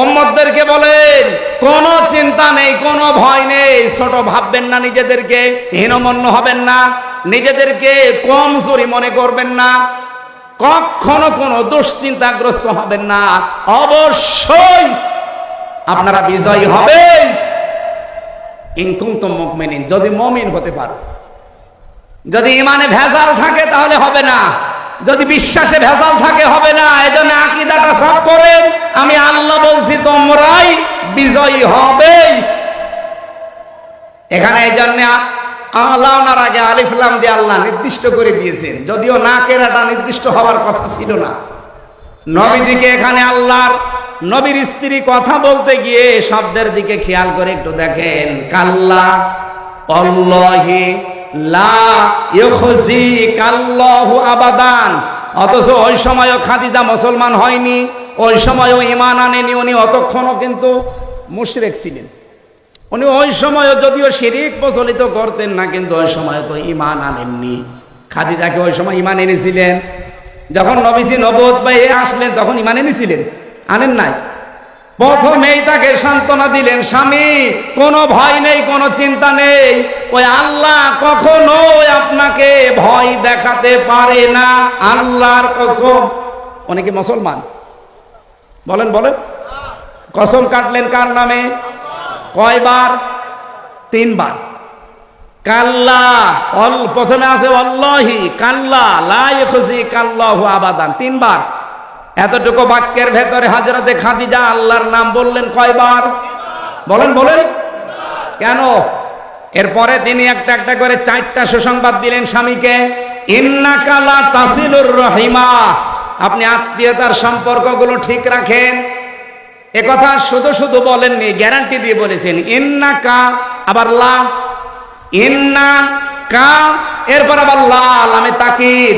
উম্মতদেরকে বলেন কোনো চিন্তা নেই, কোনো ভয় নেই, ছোট ভাববেন না নিজেদেরকে, হীনমন্য হবেন না, নিজেদেরকে কমজোরি মনে করবেন না, কখনো কোনো দুশ্চিন্তাগ্রস্ত হবেন না। অবশ্যই আপনারা বিজয়ী হবেন ইন কুনতুম মুমিনিন, যদি মুমিন হতে পারো। যদি ঈমানে ভেজাল থাকে তাহলে হবে না, যদি বিশ্বাসে ভেজাল থাকে হবে না। এজন্য আকীদাটা সাফ করেন, আমি আল্লাহ বলছি তোমরাই বিজয়ী হবে। এখানে এই জন্য আ'লাউনার আগে আলিফ লাম দিয়ে আল্লাহ নির্দিষ্ট করে দিয়েছেন, যদিও নাকেরাটা নির্দিষ্ট হওয়ার কথা ছিল না। নবীজিকে এখানে আল্লাহর নবীর স্ত্রী কথা বলতে গিয়ে শব্দের দিকে খেয়াল করে একটু দেখেন, কাল্লা আল্লাহি লা ইউখজিকাল্লাহু আবাদান। অথচ ওই সময়ও খাদিজা মুসলমান হয়নি, ওই সময়ও ঈমান আনেনি, উনি অতক্ষণও কিন্তু মুশরিক ছিলেন। উনি ওই সময়ও যদিও শিরিক প্রচলিত করতেন না, কিন্তু ওই সময় তো ঈমান আনেননি। খাদিজাকে ওই সময় ঈমান এনেছিলেন। যখন নবীজি নবুয়ত পেয়ে আসলেন তখন ঈমান এনেছিলেন, আনেন নাই। প্রথমেই তাকে সান্ত্বনা দিলেন, স্বামী কোনো ভয় নেই, কোনো চিন্তা নেই, ওই আল্লাহ কখনো আপনাকে ভয় দেখাতে পারে না, আল্লাহর কসম। অনেকে মুসলমান বলেন বলেন, কসম কাটলেন কার নামে? কয়বার? 3 বার। কাল্লা, প্রথমে আছে আল্লাহি, কাল্লা লা ইউখজিকাল্লাহু আবাদান, 3 বার। এতটুকু বাক্যের ভেতরে হযরতে খাদিজা আল্লাহর নাম বললেন কয়বার? বলেন বলেন। কেন? এরপরে তিনি একটা একটা করে 4টা সুসংবাদ দিলেন স্বামীকে। ইন্নাকা লা তাসিলুর রহিমা, আপনি আত্মীয়তার সম্পর্কগুলো ঠিক রাখেন। একথা শুধু শুধু বলেননি, গ্যারান্টি দিয়ে বলেছেন। ইন্নাকা, আবার লা, ইন্নাকা, এরপর আবার লা, লামে তাকিদ।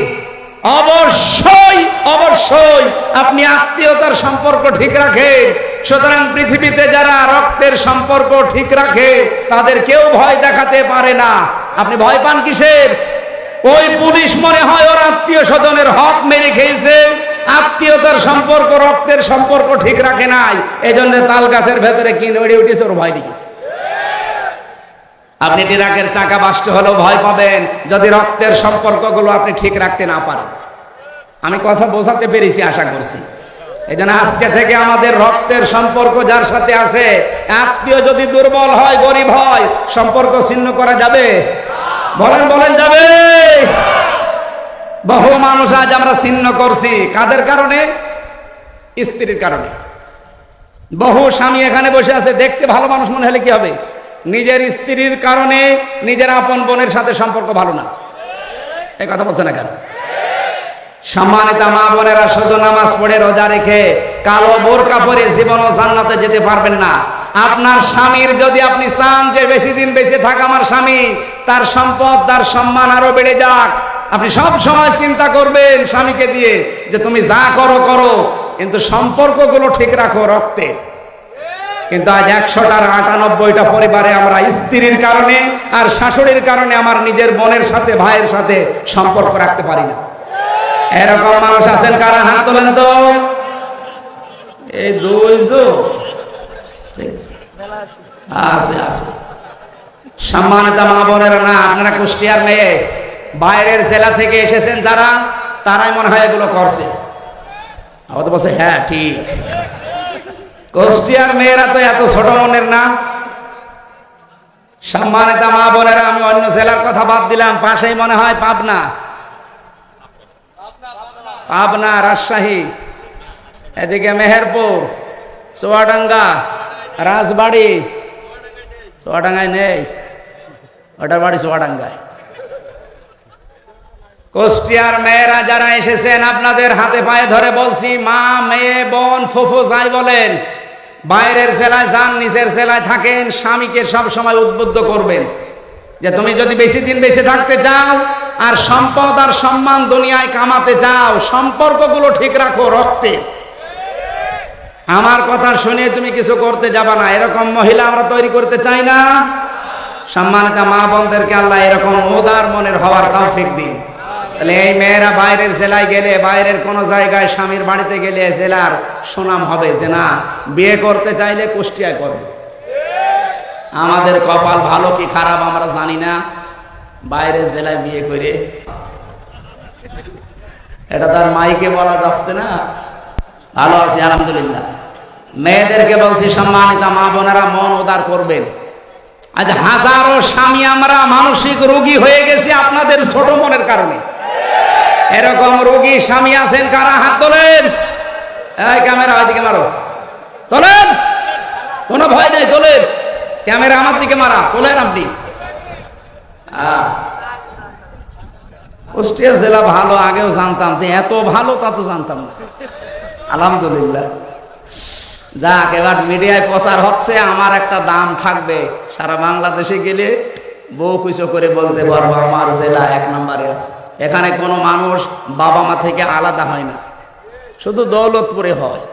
অবশ্যই অবশ্যই আপনি আত্মীয়তার সম্পর্ক ঠিক রাখেন। সুতরাং পৃথিবীতে যারা রক্তের সম্পর্ক ঠিক রাখে তাদের কেউ ভয় দেখাতে পারে না। আপনি ভয় পান কিসের? ওই পুলিশ মনে হয় ওর আত্মীয় স্বজনের হক মেরে খেয়েছে, আত্মীয়তার সম্পর্ক, রক্তের সম্পর্ক ঠিক রাখে নাই, এই জন্য তাল গাছের ভেতরে কি নড়ে উঠেছে, ওর ভয় লেগেছে। আপনি ট্রাকের চাকা বাস্ট হলেও ভয় পাবেন যদি রক্তের সম্পর্কগুলো আপনি ঠিক রাখতে না পারেন। আমি কথা বোঝাতে পেরেছি আশা করছি। এই জন্য আজকে থেকে আমাদের রক্তের সম্পর্ক যার সাথে আছে, আত্মীয় যদি দুর্বল হয়, গরিব হয়, সম্পর্ক ছিন্ন করা যাবে? বলেন বলেন, যাবে? বহু মানুষ আজ আমরা ছিন্ন করছি কাদের কারণে? স্ত্রীর কারণে। বহু স্বামী এখানে বসে আছে, দেখতে ভালো মানুষ মনে হলে কি হবে? নিজের স্ত্রীর কারণে নিজের আপন বোনের সাথে সম্পর্ক ভালো না। এই কথা বলছে না কেন? সম্মানিত মা বোনেরা, শুধু নামাজ পড়ে রোজা রেখে কালো বোরকা পরে জীবনও জান্নাতে যেতে পারবেন না। আপনার স্বামীর যদি আপনি চান যে বেশি দিন বেঁচে থাক আমার স্বামী, তার সম্পদ তার সম্মান আরো বেড়ে যাক, আপনি সব সময় চিন্তা করবেন স্বামীকে দিয়ে যে তুমি যা করো করো, কিন্তু সম্পর্কগুলো ঠিক রাখো রক্তের। কিন্তু আজ 100টার 98টা পরিবারে আমরা স্ত্রীর কারণে আর শাশুড়ির কারণে আমার নিজের বোনের সাথে ভাইয়ের সাথে সম্পর্ক রাখতে পারি না। এরকম মানুষ আছেন কারা? হাত তোলেন তো। এই আছে আছে। সম্মানিত মা বোনেরা, না আপনারা কুষ্টিয়ার মেয়ে, বাইরের জেলা থেকে এসেছেন যারা, তারাই মনে হয় এগুলো করছে। আমার তো বলছে হ্যাঁ ঠিক, কুষ্টিয়ার মেয়েরা তো এত ছোট মনের না। সম্মানিত মা বোনেরা, আমি অন্য জেলার কথা বাদ দিলাম, পাশেই মনে হয় পাবনা, রাজশাহী, এদিকে মেহেরপুর, চুয়াডাঙ্গা, রাজবাড়ি। চুয়াডাঙ্গায় নেই, ওটার বাড়ি চুয়াডাঙ্গায়। কুষ্টিয়ার মেয়েরা যারা এসেছেন, আপনাদের হাতে পায়ে ধরে বলছি, মা, মেয়ে, বোন, ফুফু যাই বলেন, বাইরের জেলায় যান, নিজের জেলায় থাকেন, স্বামীকে সব সময় উদ্বুদ্ধ করবেন যে তুমি যদি বেশি দিন বেঁচে থাকতে চাও আর সম্পদ আর সম্মান দুনিয়ায় কামাতে চাও, সম্পর্কগুলো ঠিক রাখো রক্তে। আমার কথা শুনে তুমি কিছু করতে যাবা না, এরকম মহিলা আমরা তৈরি করতে চাই না। সম্মানিত মা বোনদেরকে আল্লাহ এরকম উদার মনের হওয়ার তৌফিক দিন। তাহলে এই মেয়েরা বাইরের জেলায় গেলে, বাইরের কোন জায়গায় স্বামীর বাড়িতে গেলে জেলার সুনাম হবে যে না, বিয়ে করতে চাইলে কুষ্টিয়ায় করবে। আমাদের কপাল ভালো কি খারাপ আমরা জানি না, বাইরের জেলায় বিয়ে করে, এটা তার মাইকে বলা যাচ্ছে না। ভালো আছি আলহামদুলিল্লাহ। মেয়েদেরকে বলছি, সম্মানিত মা বোনেরা, মন উদার করবেন। আজ হাজারো স্বামী আমরা মানসিক রোগী হয়ে গেছি আপনাদের ছোট মনের কারণে। এরকম রোগী স্বামী আছেন কারা? হাত তোলেন। এই ক্যামেরা ওইদিকে মারো, তোলেন, কোনো ভয় নেই, তোলেন। ক্যামেরা আমার দিকে মারা, তোলেন আপনি। কুষ্টিয়া জেলা ভালো, আগেও জানতাম, যে এত ভালো তা তো জানতাম না। আলহামদুলিল্লাহ। যাক, এবার মিডিয়ায় প্রচার হচ্ছে, আমার একটা দাম থাকবে। সারা বাংলাদেশে গেলে বউ কিছু করে বলতে পারবো আমার জেলা 1 নম্বরে আছে। এখানে কোনো মানুষ বাবা মা থেকে আলাদা হয় না, শুধু দৌলতপুরে হয়।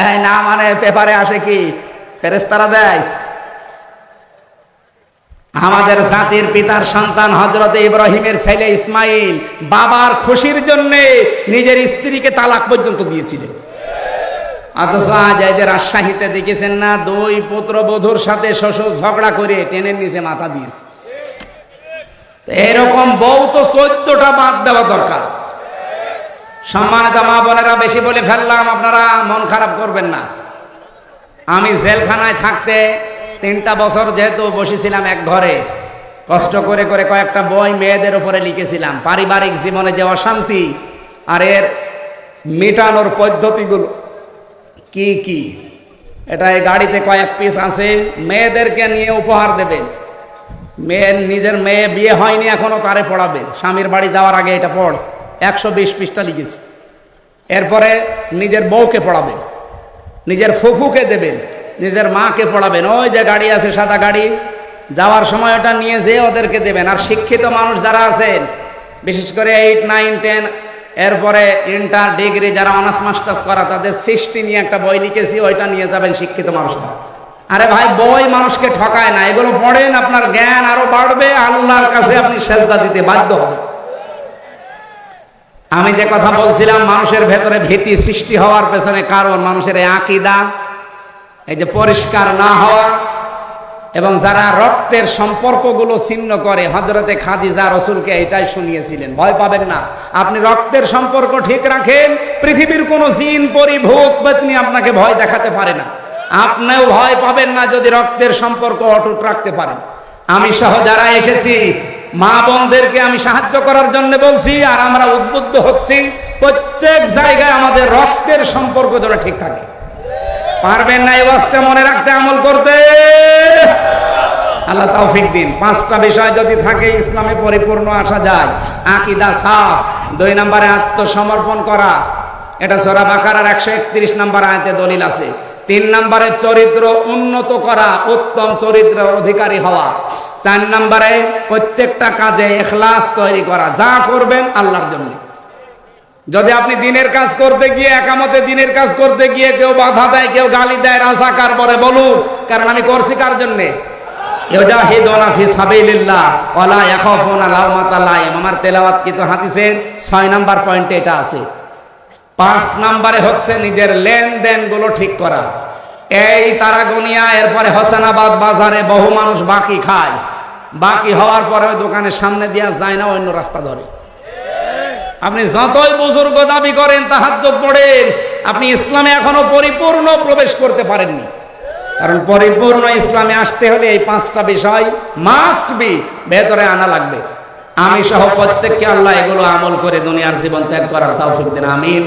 এই না মানে পেপারে আসে কি, ফেরেশতারা দেয়। আমাদের জাতির পিতার সন্তান হযরত ইব্রাহিমের ছেলে ইসমাইল বাবার খুশির জন্য নিজের স্ত্রীকে তালাক পর্যন্ত দিয়েছিলেন। অথচ আজ এই যে রাজশাহীতে দেখেছেন না, 2 পুত্রবধূর সাথে শ্বশুর ঝগড়া করে টেনের নিচে মাথা দিয়েছে। এরকম বউ তো 14টা বাদ দেওয়া দরকার। সম্মানিত মা বোনেরা, বেশি বলে ফেললাম, আপনারা মন খারাপ করবেন না। আমি জেলখানায় থাকতে 3টা বছর যেহেতু বসেছিলাম এক ঘরে, কষ্ট করে করে কয়েকটা বই মেয়েদের উপরে লিখেছিলাম, পারিবারিক জীবনে যে অশান্তি আর এর মেটানোর পদ্ধতিগুলো কি কি। এটা এই গাড়িতে কয়েক পিস আছে, মেয়েদেরকে নিয়ে উপহার দেবেন। নিজের মেয়ে বিয়ে হয়নি এখনো, তারে পড়াবেন। স্বামীর বাড়ি যাওয়ার আগে এটা পড়, 120 পৃষ্ঠা লিখেছি। এরপরে নিজের বউকে পড়াবেন, নিজের ফুফুকে দেবেন, নিজের মাকে পড়াবেন। ওই যে গাড়ি আছে সাদা গাড়ি, যাওয়ার সময় ওটা নিয়ে যেয়ে ওদেরকে দেবেন। আর শিক্ষিত মানুষ যারা আছেন, বিশেষ করে 8, 9, 10, এরপরে ইন্টার, ডিগ্রি যারা অনার্স মাস্টার্স করা, তাদের সৃষ্টি নিয়ে একটা বই লিখেছি, ওইটা নিয়ে যাবেন শিক্ষিত মানুষরা। আরে ভাই, বই মানুষকে ঠকায় না, এগুলো পড়েন, আপনার জ্ঞান আরো বাড়বে, আল্লাহর কাছে আপনি সেজদা দিতে বাধ্য হবেন। আমি যে কথা বলছিলাম মানুষের ভেতরে ভীতি সৃষ্টি হওয়ার পেছনে কারণ মানুষের এই আকীদা, এই যে পরিষ্কার না হওয়া, এবং যারা রক্তের সম্পর্কগুলো ছিন্ন করে, হযরতে খাদিজা রাসূলকে এটাই শুনিয়েছিলেন, ভয় পাবেন না, আপনি রক্তের সম্পর্ক ঠিক রাখেন, পৃথিবীর কোনো জিন পরি ভূত পেতনি আপনাকে ভয় দেখাতে পারে না, আপনিও ভয় পাবেন না যদি রক্তের সম্পর্ক অটুট রাখতে পারেন। আমি সহ যারা এসেছি মা বোনদেরকে আমি সাহায্য করার জন্য বলছি, আর আমরা উদ্বুদ্ধ হচ্ছি প্রত্যেক জায়গায় আমাদের রক্তের সম্পর্ক যেন ঠিক থাকে। পারবেন না এই ওয়াজটা মনে রাখতে, আমল করতে? আল্লাহ তৌফিক দিন। 5টা বিষয় যদি থাকে ইসলামে পরিপূর্ণ আসা যায়। আকীদা সাফ, 2 নম্বরে আত্মসমর্পণ করা, এটা সূরা বাকারার 131 নম্বর আয়াতে দলিল আছে। 3 নম্বরে চরিত্র উন্নত করা, উত্তম চরিত্রের অধিকারী হওয়া। 4 নম্বরে প্রত্যেকটা কাজে ইখলাস তৈরি করা, যা করবেন আল্লাহর জন্য। যদি আপনি দিনের কাজ করতে গিয়ে, একামতে দিনের কাজ করতে গিয়ে কেউ বাধা দেয়, কেউ গালি দেয়, রাজাকার বলে বলুক, কারণ আমি করছি কার জন্য? ইউজাহিদুনা ফি সাবিলিল্লাহ ওয়ালা ইয়াখাফুনা লাওমাতা লাইম। আমার তেলাওয়াতকৃত হাদিসের 6 নাম্বার পয়েন্টে এটা আছে। 5 নম্বরে হচ্ছে নিজের লেনদেন গুলো ঠিক করা। এই তারাগনিয়া, এরপরে হোসেনাবাদ বাজারে বহু মানুষ বাকি খায়, বাকি হওয়ার পরে ওই দোকানের সামনে দিয়া যায় না, অন্য রাস্তা ধরে। আপনি যতই বুজুর্গ দাবি করেন, তাহাজ্জুদ পড়েন, আপনি ইসলামে এখনো পরিপূর্ণ প্রবেশ করতে পারেননি। কারণ পরিপূর্ণ ইসলামে আসতে হলে এই 5টা বিষয় মাস্ট বি ভেতরে আনা লাগবে। আমি সহ প্রত্যেককে আল্লাহ এগুলো আমল করে দুনিয়ার জীবন ত্যাগ করার তৌফিক দিন, আমিন।